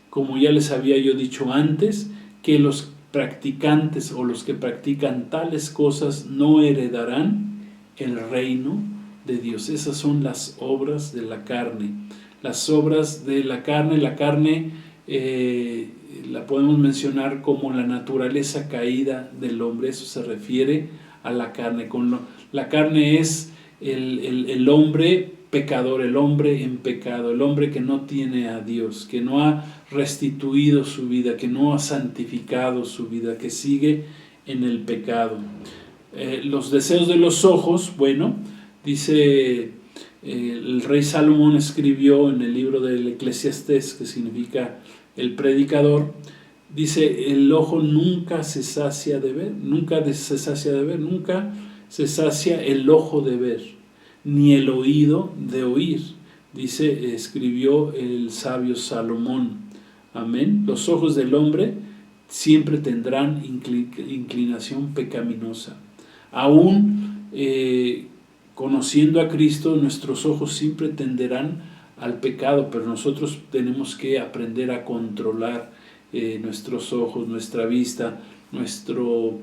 como ya les había yo dicho antes, que los practicantes o los que practican tales cosas no heredarán el reino de Dios. Esas son las obras de la carne. Las obras de la carne la podemos mencionar como la naturaleza caída del hombre. Eso se refiere a la carne. La carne es el hombre pecador, el hombre en pecado, el hombre que no tiene a Dios, que no ha restituido su vida, que no ha santificado su vida, que sigue en el pecado. Los deseos de los ojos, bueno, dice el rey Salomón escribió en el libro del Eclesiastés, que significa el predicador, dice, el ojo nunca se sacia de ver, nunca se sacia el ojo de ver, ni el oído de oír, dice, escribió el sabio Salomón. Amén. Los ojos del hombre siempre tendrán inclinación pecaminosa. Aún conociendo a Cristo, nuestros ojos siempre tenderán al pecado, pero nosotros tenemos que aprender a controlar nuestros ojos, nuestra vista, nuestro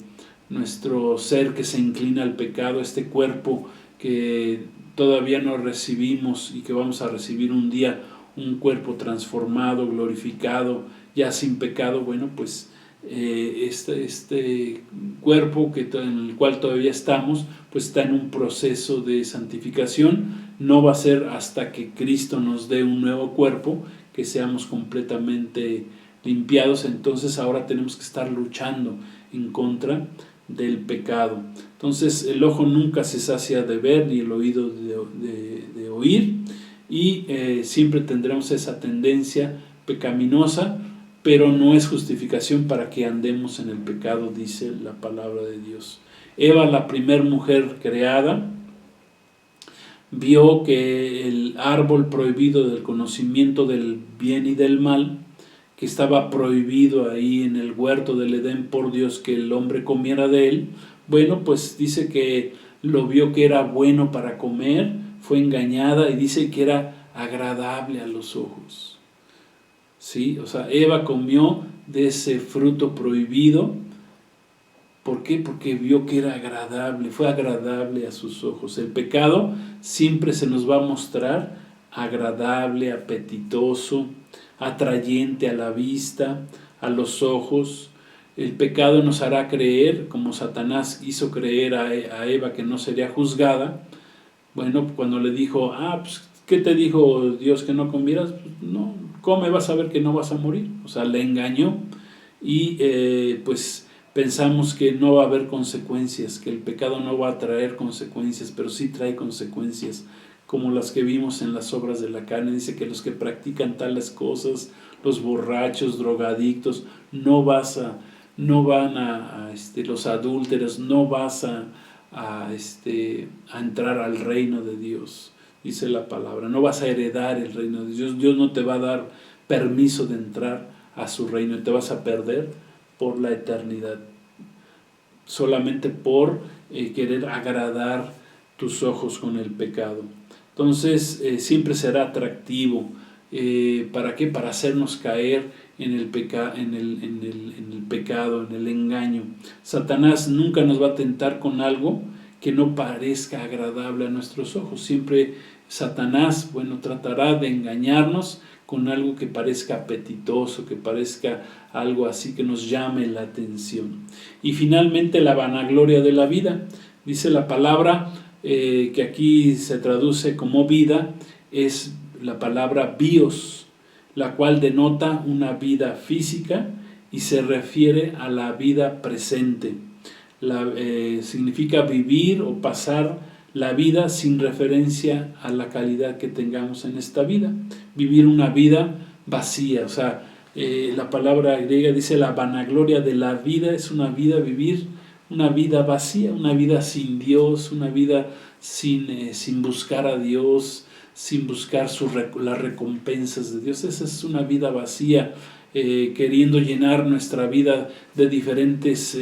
ser que se inclina al pecado, este cuerpo que todavía no recibimos y que vamos a recibir un día, un cuerpo transformado, glorificado, ya sin pecado. Bueno, pues este cuerpo en el cual todavía estamos, pues está en un proceso de santificación. No va a ser hasta que Cristo nos dé un nuevo cuerpo que seamos completamente limpiados. Entonces ahora tenemos que estar luchando en contra del pecado. Entonces el ojo nunca se sacia de ver, ni el oído de oír, y siempre tendremos esa tendencia pecaminosa, pero no es justificación para que andemos en el pecado, dice la palabra de Dios. Eva, la primer mujer creada, vio que el árbol prohibido del conocimiento del bien y del mal, que estaba prohibido ahí en el huerto del Edén por Dios que el hombre comiera de él, bueno, pues dice que lo vio que era bueno para comer, fue engañada y dice que era agradable a los ojos. ¿Sí? O sea, Eva comió de ese fruto prohibido. ¿Por qué? Porque vio que era agradable, fue agradable a sus ojos. El pecado siempre se nos va a mostrar agradable, apetitoso, atrayente a la vista, a los ojos. El pecado nos hará creer, como Satanás hizo creer a Eva que no sería juzgada. Bueno, cuando le dijo, pues, ¿qué te dijo Dios, que no comieras? Pues, no, come, vas a ver que no vas a morir. O sea, le engañó y pues pensamos que no va a haber consecuencias, que el pecado no va a traer consecuencias, pero sí trae consecuencias, como las que vimos en las obras de la carne. Dice que los que practican tales cosas, los borrachos, drogadictos, los adúlteros, no vas a entrar al reino de Dios, dice la palabra. No vas a heredar el reino de Dios. Dios no te va a dar permiso de entrar a su reino y te vas a perder por la eternidad, solamente por querer agradar tus ojos con el pecado. Entonces siempre será atractivo. ¿Para qué? Para hacernos caer en el pecado, en el engaño. Satanás nunca nos va a tentar con algo que no parezca agradable a nuestros ojos. Siempre Satanás, tratará de engañarnos con algo que parezca apetitoso, que parezca algo así que nos llame la atención. Y finalmente la vanagloria de la vida. Dice la palabra que aquí se traduce como vida, es la palabra bios, la cual denota una vida física y se refiere a la vida presente. Significa vivir o pasar la vida sin referencia a la calidad que tengamos en esta vida. Vivir una vida vacía, o sea, la palabra griega dice la vanagloria de la vida es una vida, vivir una vida vacía, una vida sin Dios, una vida sin buscar a Dios, sin buscar las recompensas de Dios. Esa es una vida vacía, queriendo llenar nuestra vida de diferentes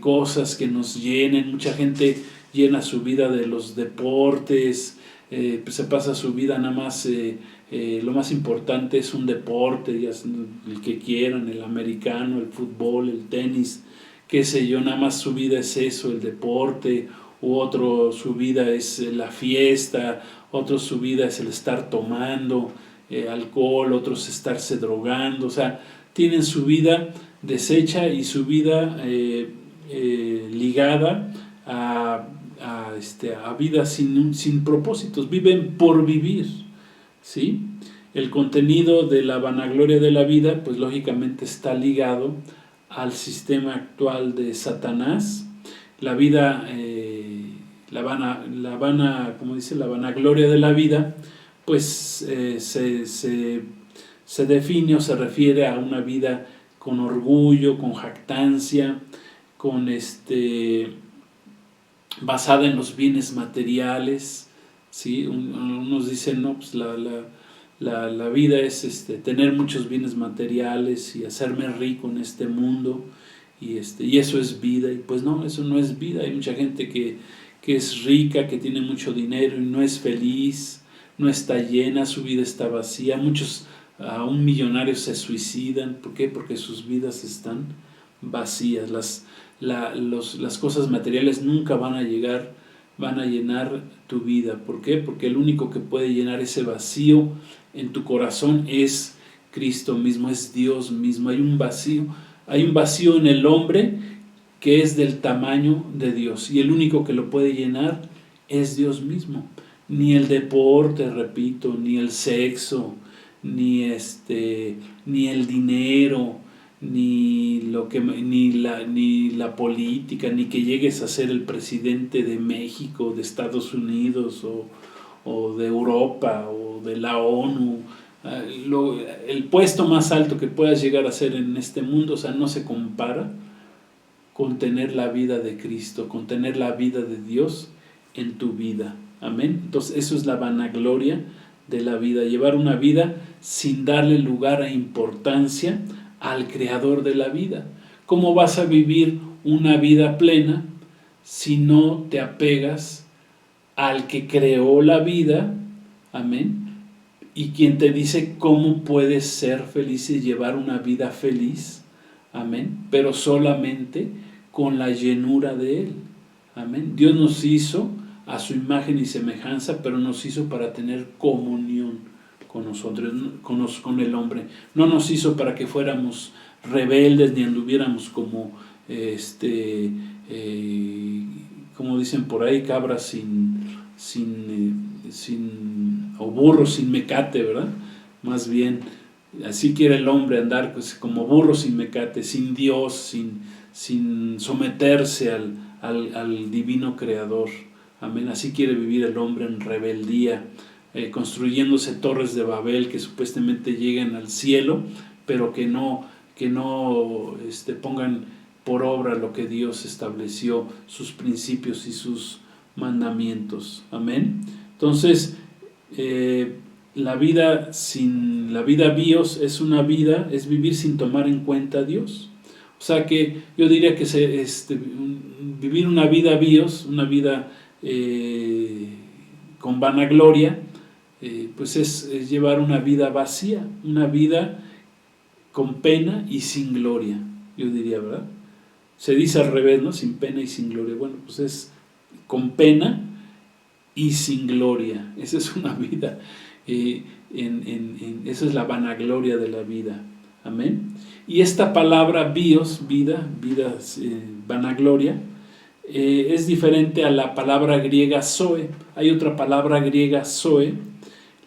cosas que nos llenen. Mucha gente llena su vida de los deportes, pues se pasa su vida nada más, lo más importante es un deporte, ya el que quieran, el americano, el fútbol, el tenis, qué sé yo, nada más su vida es eso, el deporte, u otro su vida es la fiesta, otro su vida es el estar tomando alcohol, otros estarse drogando, o sea, tienen su vida deshecha y su vida ligada a vida sin propósitos, viven por vivir, ¿sí? El contenido de la vanagloria de la vida, pues lógicamente está ligado al sistema actual de Satanás. La vida, la vanagloria de la vida, pues se define o se refiere a una vida con orgullo, con jactancia, con basada en los bienes materiales, ¿sí? Unos dicen, no, pues la vida es tener muchos bienes materiales y hacerme rico en este mundo, y eso es vida. Y pues no, eso no es vida. Hay mucha gente que es rica, que tiene mucho dinero y no es feliz, no está llena, su vida está vacía. Muchos aún millonarios se suicidan. ¿Por qué? Porque sus vidas están vacías. Las cosas materiales nunca van a llenar tu vida. ¿Por qué? Porque el único que puede llenar ese vacío en tu corazón es Cristo mismo, es Dios mismo. Hay un vacío en el hombre que es del tamaño de Dios, y el único que lo puede llenar es Dios mismo. Ni el deporte, repito, ni el sexo, ni el dinero, ni la política, ni que llegues a ser el presidente de México, de Estados Unidos, o de Europa, o de la ONU. El puesto más alto que puedas llegar a ser en este mundo, o sea, no se compara con tener la vida de Cristo, con tener la vida de Dios en tu vida. Amén. Entonces eso es la vanagloria de la vida, llevar una vida sin darle lugar a importancia al creador de la vida. ¿Cómo vas a vivir una vida plena si no te apegas al que creó la vida? Amén. Y quien te dice cómo puedes ser feliz y llevar una vida feliz. Amén. Pero solamente con la llenura de Él. Amén. Dios nos hizo a su imagen y semejanza, pero nos hizo para tener comunión con nosotros, con el hombre. No nos hizo para que fuéramos rebeldes ni anduviéramos como como dicen por ahí, cabras o burros sin mecate, ¿verdad? Más bien, así quiere el hombre andar pues, como burro sin mecate, sin Dios, sin someterse al divino creador. Amén. Así quiere vivir el hombre en rebeldía, construyéndose torres de Babel que supuestamente llegan al cielo, pero que no pongan por obra lo que Dios estableció, sus principios y sus mandamientos. Amén. Entonces, la vida bios es vivir sin tomar en cuenta a Dios. O sea que yo diría que vivir una vida bios, una vida con vanagloria, pues es llevar una vida vacía, una vida con pena y sin gloria, yo diría, ¿verdad? Se dice al revés, ¿no? Sin pena y sin gloria. Bueno, pues es con pena y sin gloria. Esa es una vida, esa es la vanagloria de la vida. Amén. Y esta palabra bios, vida, vanagloria, es diferente a la palabra griega zoe. Hay otra palabra griega zoe,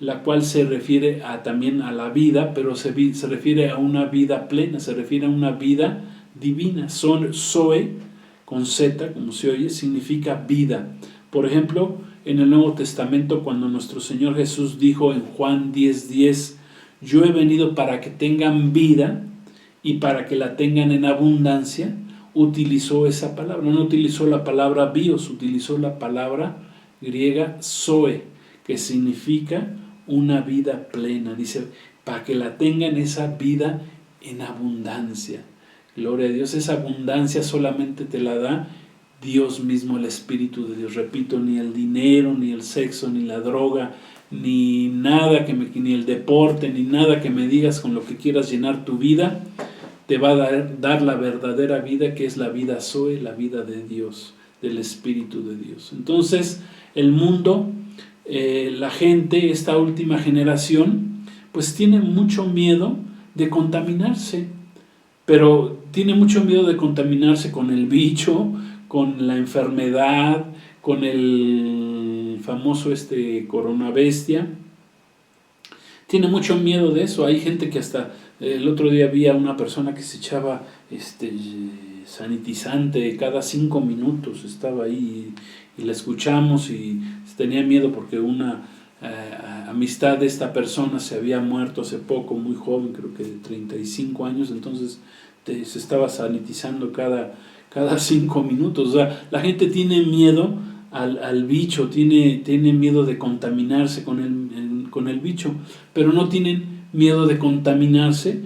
la cual se refiere también a la vida, pero se refiere a una vida plena, se refiere a una vida divina. Zoe, con Z, como se oye, significa vida. Por ejemplo, en el Nuevo Testamento, cuando nuestro Señor Jesús dijo en Juan 10:10, yo he venido para que tengan vida y para que la tengan en abundancia, utilizó esa palabra. No utilizó la palabra bios, utilizó la palabra griega zoe, que significa una vida plena. Dice, para que la tengan esa vida en abundancia. Gloria a Dios, esa abundancia solamente te la da Dios mismo, el Espíritu de Dios. Repito, ni el dinero, ni el sexo, ni la droga, ni nada ni el deporte, ni nada que me digas con lo que quieras llenar tu vida, te va a dar la verdadera vida, que es la vida Zoe, la vida de Dios, del Espíritu de Dios. Entonces, el mundo, la gente, esta última generación, pues tiene mucho miedo de contaminarse, pero tiene mucho miedo de contaminarse con el bicho, con la enfermedad, con el famoso coronabestia. Tiene mucho miedo de eso. Hay gente que hasta el otro día vi a una persona que se echaba sanitizante cada 5 minutos, estaba ahí y la escuchamos y tenía miedo porque una amistad de esta persona se había muerto hace poco, muy joven, creo que de 35 años, entonces se estaba sanitizando cada 5 minutos. O sea, la gente tiene miedo al bicho, tiene miedo de contaminarse con el bicho, pero no tienen miedo de contaminarse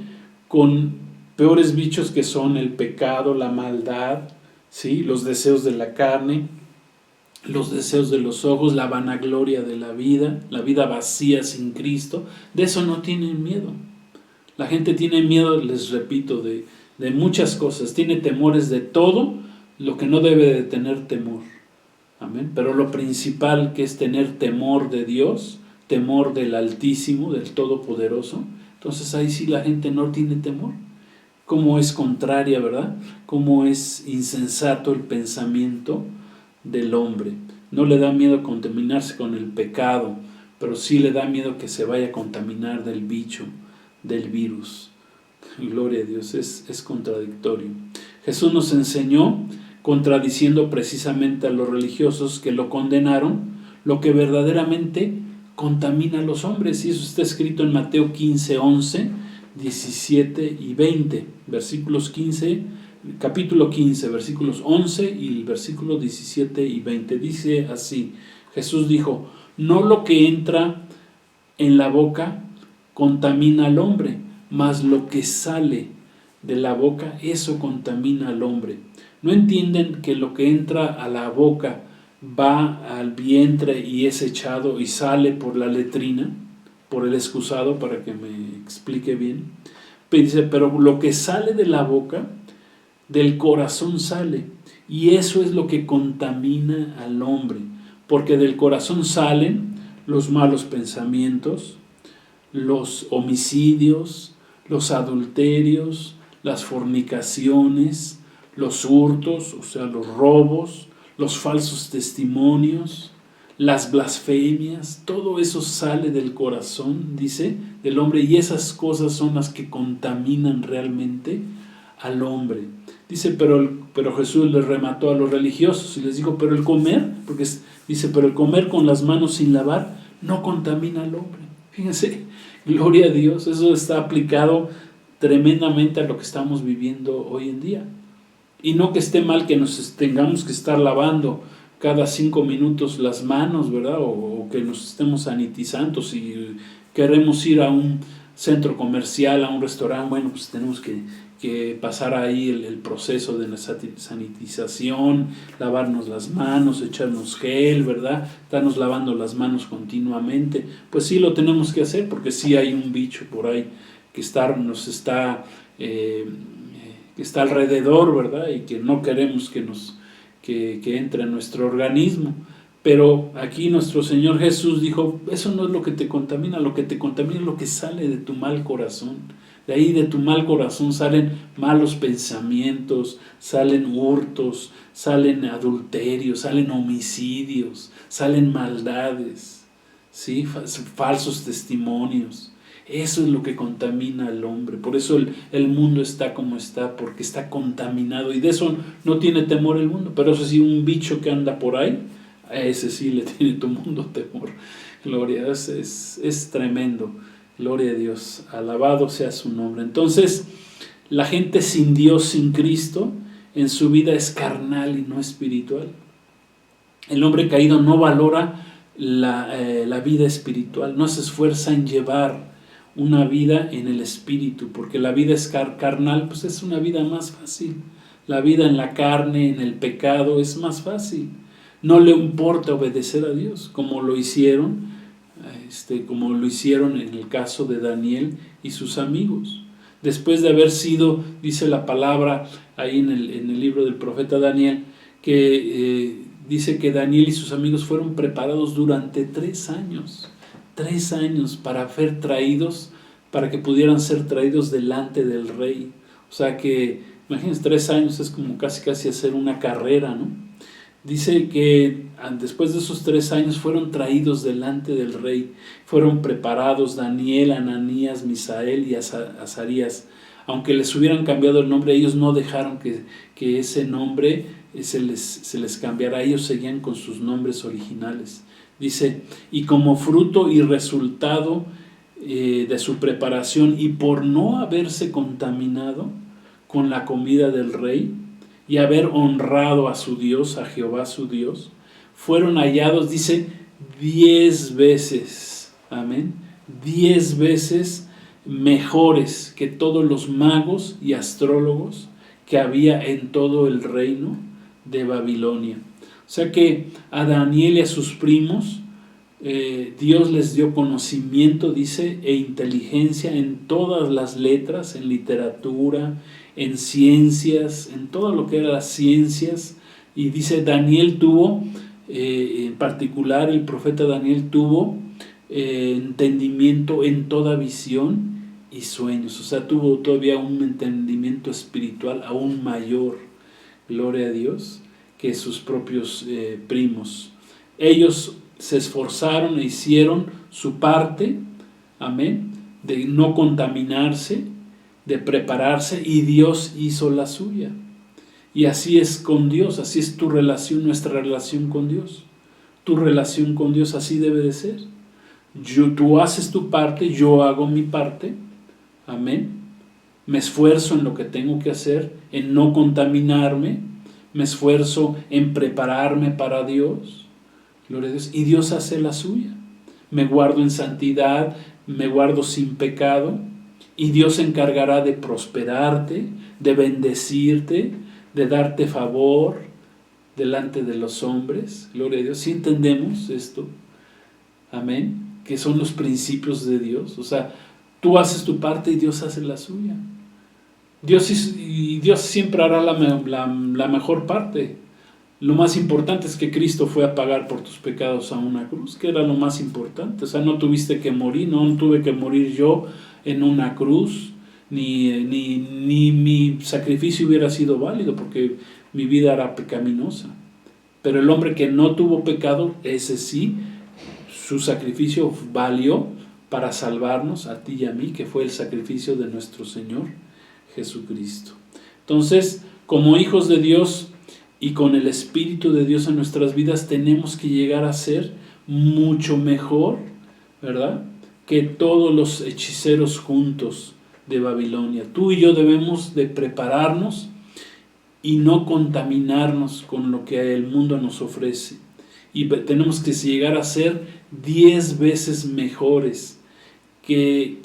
con peores bichos que son el pecado, la maldad, ¿sí? Los deseos de la carne, los deseos de los ojos, la vanagloria de la vida vacía sin Cristo. De eso no tienen miedo. La gente tiene miedo, les repito, de muchas cosas, tiene temores de todo lo que no debe de tener temor. Amén. Pero lo principal, que es tener temor de Dios, temor del Altísimo, del Todopoderoso, entonces ahí sí la gente no tiene temor. Cómo es contraria, ¿verdad? Cómo es insensato el pensamiento del hombre. No le da miedo contaminarse con el pecado, pero sí le da miedo que se vaya a contaminar del bicho, del virus. Gloria a Dios, es contradictorio. Jesús nos enseñó, contradiciendo precisamente a los religiosos que lo condenaron, lo que verdaderamente contamina a los hombres, y eso está escrito en Mateo 15, 11, 17 y 20, versículos 15, capítulo 15, versículos 11 y el versículo 17 y 20. Dice así, Jesús dijo, no lo que entra en la boca contamina al hombre, mas lo que sale de la boca, eso contamina al hombre. ¿No entienden que lo que entra a la boca va al vientre y es echado y sale por la letrina, por el excusado, para que me explique bien? Dice, pero lo que sale de la boca, del corazón sale, y eso es lo que contamina al hombre, porque del corazón salen los malos pensamientos, los homicidios, los adulterios, las fornicaciones, los hurtos, o sea, los robos, los falsos testimonios, las blasfemias. Todo eso sale del corazón, dice, del hombre, y esas cosas son las que contaminan realmente al hombre. Dice, pero Jesús les remató a los religiosos y les dijo, pero el comer, porque dice, pero el comer con las manos sin lavar no contamina al hombre. Fíjense, gloria a Dios, eso está aplicado tremendamente a lo que estamos viviendo hoy en día. Y no que esté mal que nos tengamos que estar lavando cada 5 minutos las manos, ¿verdad? O que nos estemos sanitizando. Si queremos ir a un centro comercial, a un restaurante, bueno, pues tenemos que pasar ahí el proceso de la sanitización, lavarnos las manos, echarnos gel, ¿verdad? Estarnos lavando las manos continuamente. Pues sí lo tenemos que hacer, porque sí hay un bicho por ahí que está alrededor, ¿verdad? Y que no queremos que entre en nuestro organismo. Pero aquí nuestro Señor Jesús dijo, eso no es lo que te contamina, lo que te contamina es lo que sale de tu mal corazón. De ahí, de tu mal corazón, salen malos pensamientos, salen hurtos, salen adulterios, salen homicidios, salen maldades, ¿sí? Falsos testimonios. Eso es lo que contamina al hombre. Por eso el mundo está como está, porque está contaminado. Y de eso no tiene temor el mundo. Pero eso sí, un bicho que anda por ahí, A ese sí le tiene todo el mundo temor. Gloria, es tremendo. Gloria a Dios. Alabado sea su nombre. Entonces, la gente sin Dios, sin Cristo, en su vida es carnal y no espiritual. El hombre caído no valora la vida espiritual, no se esfuerza en llevar una vida en el espíritu, porque la vida es carnal, pues es una vida más fácil. La vida en la carne, en el pecado, es más fácil. No le importa obedecer a Dios, como lo hicieron en el caso de Daniel y sus amigos. Después de haber sido, dice la palabra ahí en el libro del profeta Daniel, que dice que Daniel y sus amigos fueron preparados durante 3 años. 3 años para que pudieran ser traídos delante del rey. O sea que, imagínense, 3 años es como casi hacer una carrera, ¿no? Dice que después de esos 3 años fueron traídos delante del rey, fueron preparados Daniel, Ananías, Misael y Azarías. Aunque les hubieran cambiado el nombre, ellos no dejaron que ese nombre se les cambiara, ellos seguían con sus nombres originales. Dice, y como fruto y resultado de su preparación y por no haberse contaminado con la comida del rey, y haber honrado a su Dios, a Jehová su Dios, fueron hallados, dice, 10 veces, amén, 10 veces mejores que todos los magos y astrólogos que había en todo el reino de Babilonia. O sea que a Daniel y a sus primos, Dios les dio conocimiento, dice, e inteligencia en todas las letras, en literatura, en ciencias, en todo lo que eran las ciencias. Y dice, Daniel tuvo, en particular el profeta Daniel tuvo entendimiento en toda visión y sueños. O sea, tuvo todavía un entendimiento espiritual aún mayor, gloria a Dios, que sus propios primos. Ellos se esforzaron e hicieron su parte, amén, de no contaminarse, de prepararse, y Dios hizo la suya. Y así es con Dios, así es tu relación, nuestra relación con Dios. Tu relación con Dios así debe de ser. Tú haces tu parte, yo hago mi parte, amén. Me esfuerzo en lo que tengo que hacer, en no contaminarme, me esfuerzo en prepararme para Dios, gloria a Dios, y Dios hace la suya. Me guardo en santidad, me guardo sin pecado, y Dios se encargará de prosperarte, de bendecirte, de darte favor delante de los hombres, gloria a Dios. ¿Sí entendemos esto? Amén, que son los principios de Dios. O sea, tú haces tu parte y Dios hace la suya. Dios siempre hará la mejor parte. Lo más importante es que Cristo fue a pagar por tus pecados a una cruz, que era lo más importante. O sea, no tuviste que morir, no tuve que morir yo en una cruz, ni mi sacrificio hubiera sido válido, porque mi vida era pecaminosa. Pero el hombre que no tuvo pecado, ese sí, su sacrificio valió para salvarnos a ti y a mí, que fue el sacrificio de nuestro Señor Jesucristo. Entonces, como hijos de Dios y con el Espíritu de Dios en nuestras vidas, tenemos que llegar a ser mucho mejor, ¿verdad?, que todos los hechiceros juntos de Babilonia. Tú y yo debemos de prepararnos y no contaminarnos con lo que el mundo nos ofrece. Y tenemos que llegar a ser 10 veces mejores que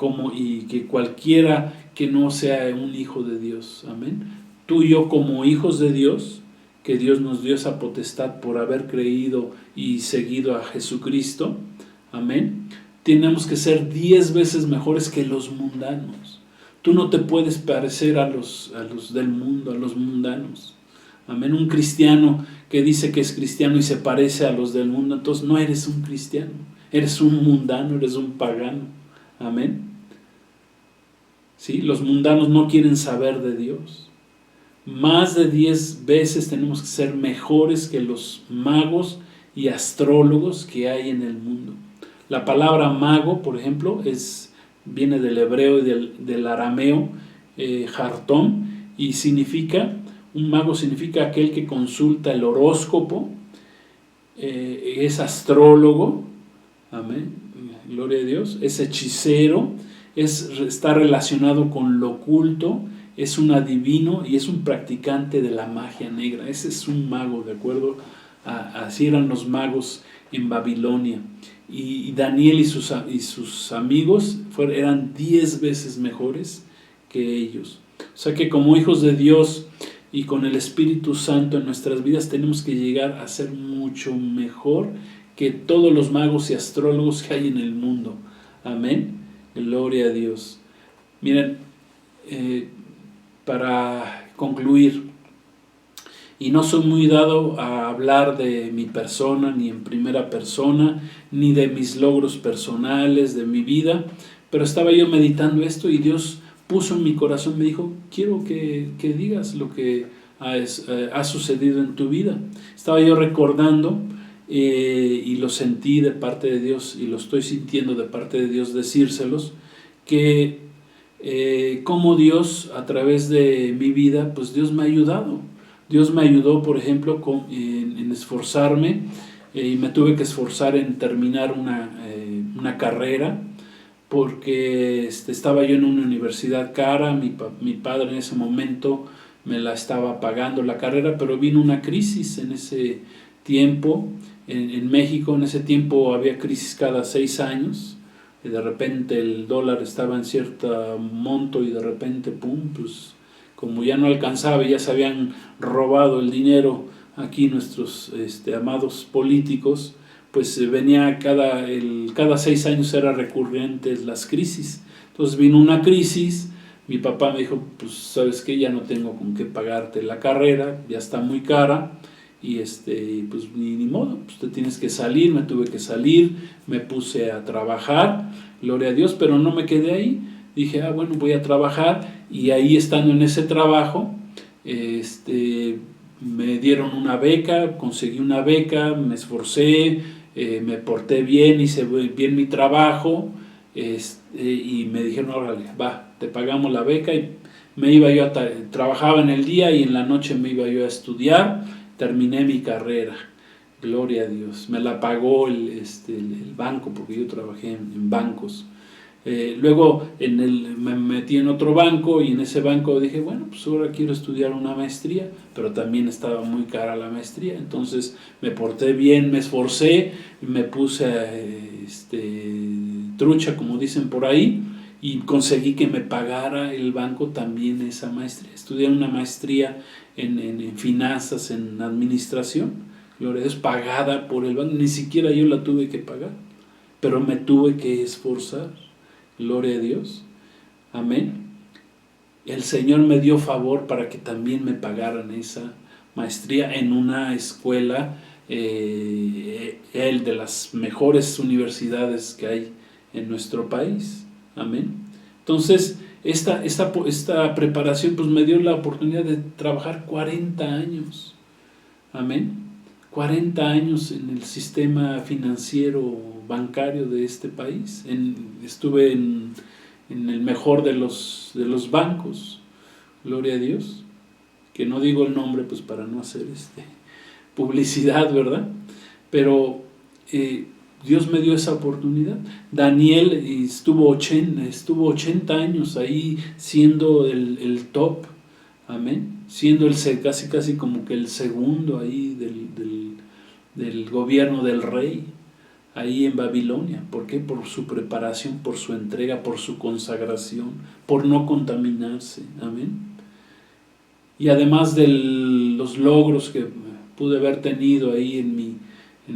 cualquiera que no sea un hijo de Dios. Amén. Tú y yo, como hijos de Dios, que Dios nos dio esa potestad por haber creído y seguido a Jesucristo, amén, tenemos que ser 10 veces mejores que los mundanos. Tú no te puedes parecer a los del mundo, a los mundanos. Amén. Un cristiano que dice que es cristiano y se parece a los del mundo, entonces no eres un cristiano, eres un mundano, eres un pagano. Amén. ¿Sí? Los mundanos no quieren saber de Dios. Más de 10 veces tenemos que ser mejores que los magos y astrólogos que hay en el mundo. La palabra mago, por ejemplo, viene del hebreo y del arameo, jartón, y un mago significa aquel que consulta el horóscopo es astrólogo, amén, gloria a Dios, es hechicero, está relacionado con lo oculto, es un adivino y es un practicante de la magia negra. Ese es un mago, de acuerdo, así eran los magos en Babilonia. Y Daniel y sus amigos eran 10 veces mejores que ellos. O sea que como hijos de Dios y con el Espíritu Santo en nuestras vidas tenemos que llegar a ser mucho mejor que todos los magos y astrólogos que hay en el mundo. Amén. Gloria a Dios. Miren, para concluir, y no soy muy dado a hablar de mi persona, ni en primera persona, ni de mis logros personales, de mi vida, pero estaba yo meditando esto y Dios puso en mi corazón, me dijo, quiero que digas lo que ha sucedido en tu vida. Estaba yo recordando y lo sentí de parte de Dios y lo estoy sintiendo de parte de Dios decírselos, que como Dios a través de mi vida, pues Dios me ha ayudado. Dios me ayudó, por ejemplo, en esforzarme y me tuve que esforzar en terminar una carrera porque estaba yo en una universidad cara, mi padre en ese momento me la estaba pagando la carrera, pero vino una crisis en ese tiempo, en México en ese tiempo había crisis cada 6 años, y de repente el dólar estaba en cierto monto y de repente, pum, pues como ya no alcanzaba, ya se habían robado el dinero aquí nuestros amados políticos, pues venía cada 6 años era recurrentes las crisis. Entonces vino una crisis, mi papá me dijo, pues sabes qué, ya no tengo con qué pagarte la carrera, ya está muy cara, y pues ni modo, pues te tienes que salir. Me tuve que salir, me puse a trabajar, gloria a Dios, pero no me quedé ahí. Dije, bueno, voy a trabajar, y ahí estando en ese trabajo, me dieron una beca, conseguí una beca, me esforcé, me porté bien, hice bien mi trabajo, y me dijeron, órale, va, te pagamos la beca, y me iba yo trabajaba en el día y en la noche me iba yo a estudiar, terminé mi carrera, gloria a Dios, me la pagó el banco, porque yo trabajé en bancos. Luego me metí en otro banco y en ese banco dije, bueno, pues ahora quiero estudiar una maestría, pero también estaba muy cara la maestría. Entonces me porté bien, me esforcé, me puse trucha, como dicen por ahí, y conseguí que me pagara el banco también esa maestría. Estudié una maestría en finanzas, en administración, gloria a Dios, pagada por el banco. Ni siquiera yo la tuve que pagar, pero me tuve que esforzar. Gloria a Dios. Amén. El Señor me dio favor para que también me pagaran esa maestría en una escuela, de las mejores universidades que hay en nuestro país. Amén. Entonces, esta preparación pues me dio la oportunidad de trabajar 40 años. Amén. 40 años en el sistema financiero bancario de este país. Estuve en el mejor de los bancos, gloria a Dios, que no digo el nombre pues para no hacer publicidad, ¿verdad? Pero Dios me dio esa oportunidad. Daniel estuvo 80 años ahí siendo el top, amén, siendo casi como que el segundo ahí del gobierno del rey ahí en Babilonia. ¿Por qué? Por su preparación, por su entrega, por su consagración, por no contaminarse. Amén. Y además de los logros que pude haber tenido ahí en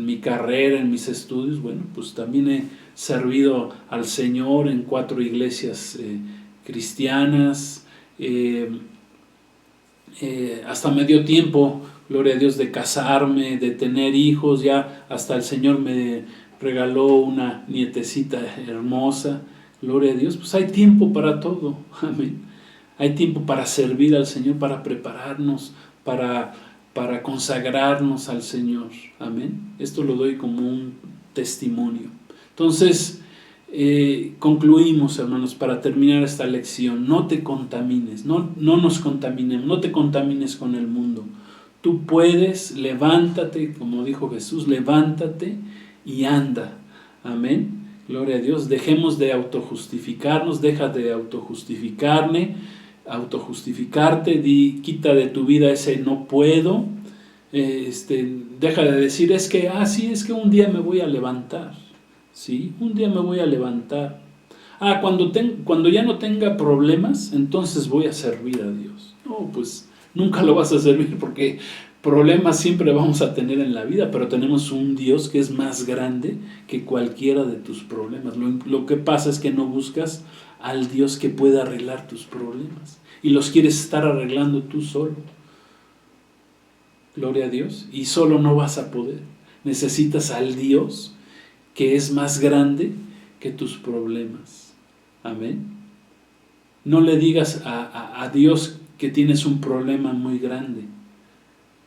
mi carrera, en mis estudios, bueno, pues también he servido al Señor en 4 iglesias cristianas. Hasta me dio tiempo, gloria a Dios, de casarme, de tener hijos. Ya hasta el Señor me regaló una nietecita hermosa, gloria a Dios. Pues hay tiempo para todo, amén. Hay tiempo para servir al Señor, para prepararnos, para consagrarnos al Señor, amén. Esto lo doy como un testimonio. Entonces, concluimos, hermanos, para terminar esta lección. No te contamines, no nos contaminemos, no te contamines con el mundo. Tú puedes, levántate, como dijo Jesús, levántate y anda. Amén. Gloria a Dios. Dejemos de autojustificarnos, deja de autojustificarte, quita de tu vida ese no puedo. Deja de decir, es que un día me voy a levantar. ¿Sí? Un día me voy a levantar. Cuando ya no tenga problemas, entonces voy a servir a Dios. No, pues nunca lo vas a servir porque problemas siempre vamos a tener en la vida, pero tenemos un Dios que es más grande que cualquiera de tus problemas. Lo que pasa es que no buscas al Dios que pueda arreglar tus problemas y los quieres estar arreglando tú solo. Gloria a Dios. Y solo no vas a poder. Necesitas al Dios que es más grande que tus problemas. Amén. No le digas a Dios que tienes un problema muy grande.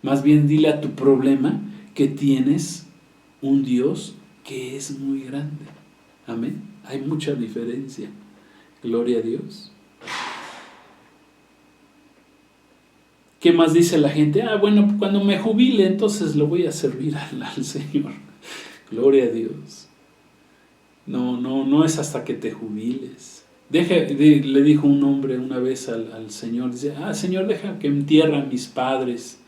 Más bien dile a tu problema que tienes un Dios que es muy grande. Amén. Hay mucha diferencia. Gloria a Dios. ¿Qué más dice la gente? Bueno, cuando me jubile, entonces lo voy a servir al Señor. Gloria a Dios. No es hasta que te jubiles. Le dijo un hombre una vez al Señor, dice, Señor, deja que entierren a mis padres,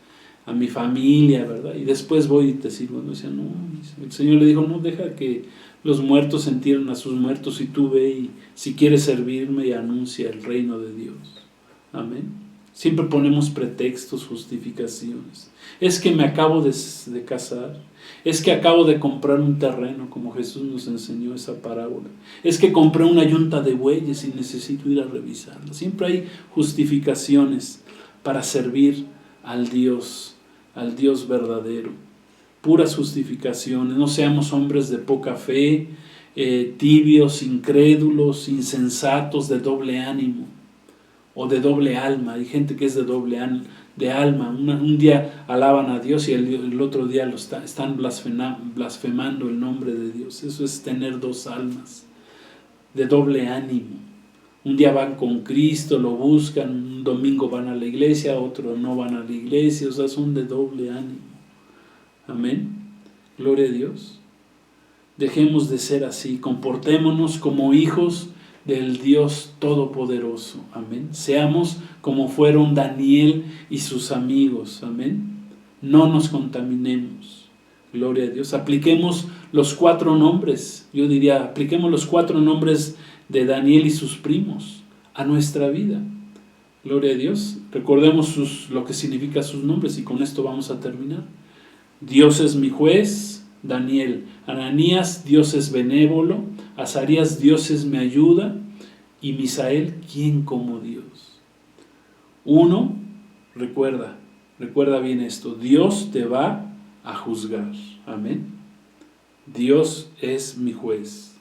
a mi familia, ¿verdad? Y después voy y te sirvo. No, el Señor le dijo, no, deja que los muertos entierren a sus muertos y tú ve y si quieres servirme y anuncia el reino de Dios. Amén. Siempre ponemos pretextos, justificaciones. Es que me acabo de casar. Es que acabo de comprar un terreno, como Jesús nos enseñó esa parábola. Es que compré una yunta de bueyes y necesito ir a revisarla. Siempre hay justificaciones para servir al Dios verdadero. Puras justificaciones. No seamos hombres de poca fe, tibios, incrédulos, insensatos, de doble ánimo o de doble alma. Hay gente que es de doble alma. Un día alaban a Dios y el otro día están blasfemando el nombre de Dios. Eso es tener dos almas, de doble ánimo. Un día van con Cristo, lo buscan, un domingo van a la iglesia, otro no van a la iglesia, o sea, son de doble ánimo. Amén. Gloria a Dios. Dejemos de ser así, comportémonos como hijos del Dios Todopoderoso. Amén. Seamos como fueron Daniel y sus amigos. Amén. No nos contaminemos. Gloria a Dios. Apliquemos los 4 nombres. Yo diría, apliquemos los 4 nombres de Daniel y sus primos a nuestra vida. Gloria a Dios. Recordemos lo que significa sus nombres y con esto vamos a terminar. Dios es mi juez, Daniel. Ananías, Dios es benévolo. Azarías, Dios es mi ayuda. Y Misael, ¿quién como Dios? 1, recuerda bien esto. Dios te va a juzgar. Amén. Dios es mi juez.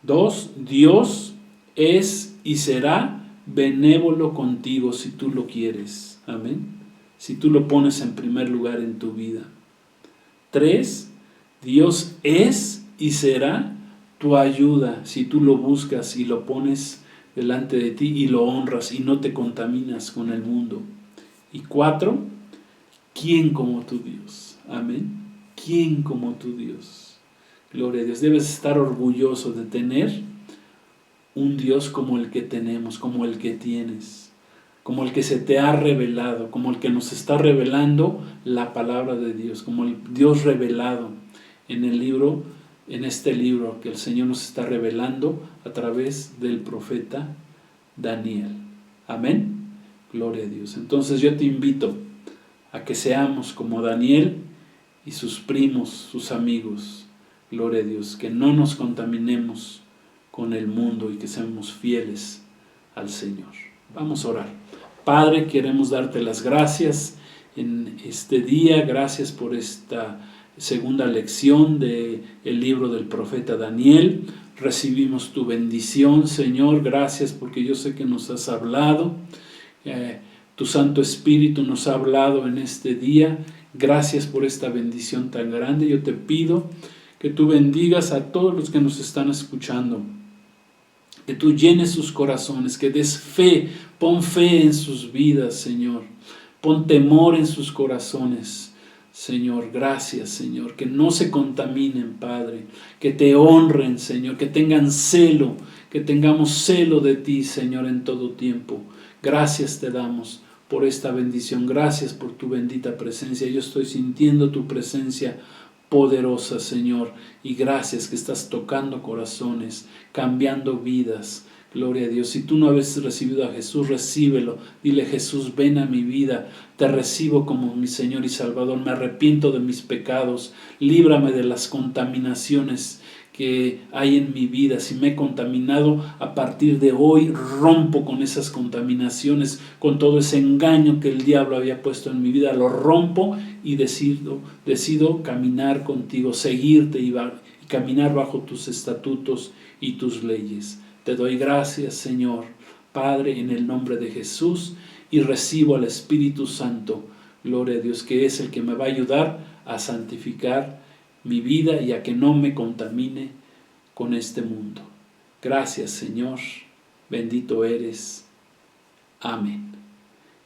2, Dios es y será benévolo contigo si tú lo quieres. Amén. Si tú lo pones en primer lugar en tu vida. 3, Dios es y será tu ayuda si tú lo buscas y lo pones delante de ti y lo honras y no te contaminas con el mundo. Y 4, ¿quién como tu Dios? Amén. ¿Quién como tu Dios? Gloria a Dios. Debes estar orgulloso de tener un Dios como el que tenemos, como el que tienes, como el que se te ha revelado, como el que nos está revelando la palabra de Dios, como el Dios revelado en este libro que el Señor nos está revelando a través del profeta Daniel. Amén. Gloria a Dios. Entonces yo te invito a que seamos como Daniel y sus primos, sus amigos. Gloria a Dios. Que no nos contaminemos con el mundo y que seamos fieles al Señor. Vamos a orar. Padre, queremos darte las gracias en este día. Gracias por esta segunda lección del libro del profeta Daniel. Recibimos tu bendición, Señor. Gracias porque yo sé que nos has hablado. Tu Santo Espíritu nos ha hablado en este día. Gracias por esta bendición tan grande. Yo te pido que tú bendigas a todos los que nos están escuchando. Que tú llenes sus corazones, que des fe, pon fe en sus vidas, Señor, Pon temor en sus corazones, Señor. Gracias, Señor. Que no se contaminen, Padre. Que te honren, Señor. Que tengan celo. Que tengamos celo de ti, Señor, en todo tiempo. Gracias te damos por esta bendición. Gracias por tu bendita presencia. Yo estoy sintiendo tu presencia poderosa, Señor. Y gracias que estás tocando corazones, cambiando vidas. Gloria a Dios. Si tú no habéis recibido a Jesús, recíbelo. Dile: Jesús, ven a mi vida. Te recibo como mi Señor y Salvador. Me arrepiento de mis pecados. Líbrame de las contaminaciones que hay en mi vida. Si me he contaminado, a partir de hoy rompo con esas contaminaciones, con todo ese engaño que el diablo había puesto en mi vida. Lo rompo y decido caminar contigo, seguirte y caminar bajo tus estatutos y tus leyes. Te doy gracias, Señor, Padre, en el nombre de Jesús, y recibo al Espíritu Santo, gloria a Dios, que es el que me va a ayudar a santificar mi vida y a que no me contamine con este mundo. Gracias, Señor, bendito eres. Amén.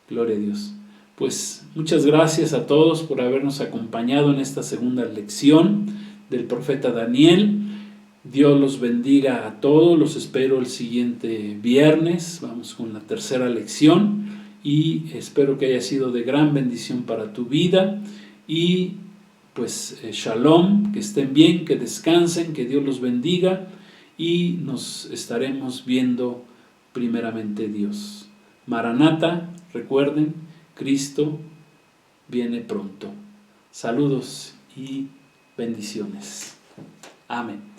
Gloria a Dios. Pues muchas gracias a todos por habernos acompañado en esta segunda lección del profeta Daniel. Dios los bendiga a todos, los espero el siguiente viernes, vamos con la tercera lección y espero que haya sido de gran bendición para tu vida y pues shalom, que estén bien, que descansen, que Dios los bendiga y nos estaremos viendo primeramente Dios. Maranata, recuerden, Cristo viene pronto. Saludos y bendiciones. Amén.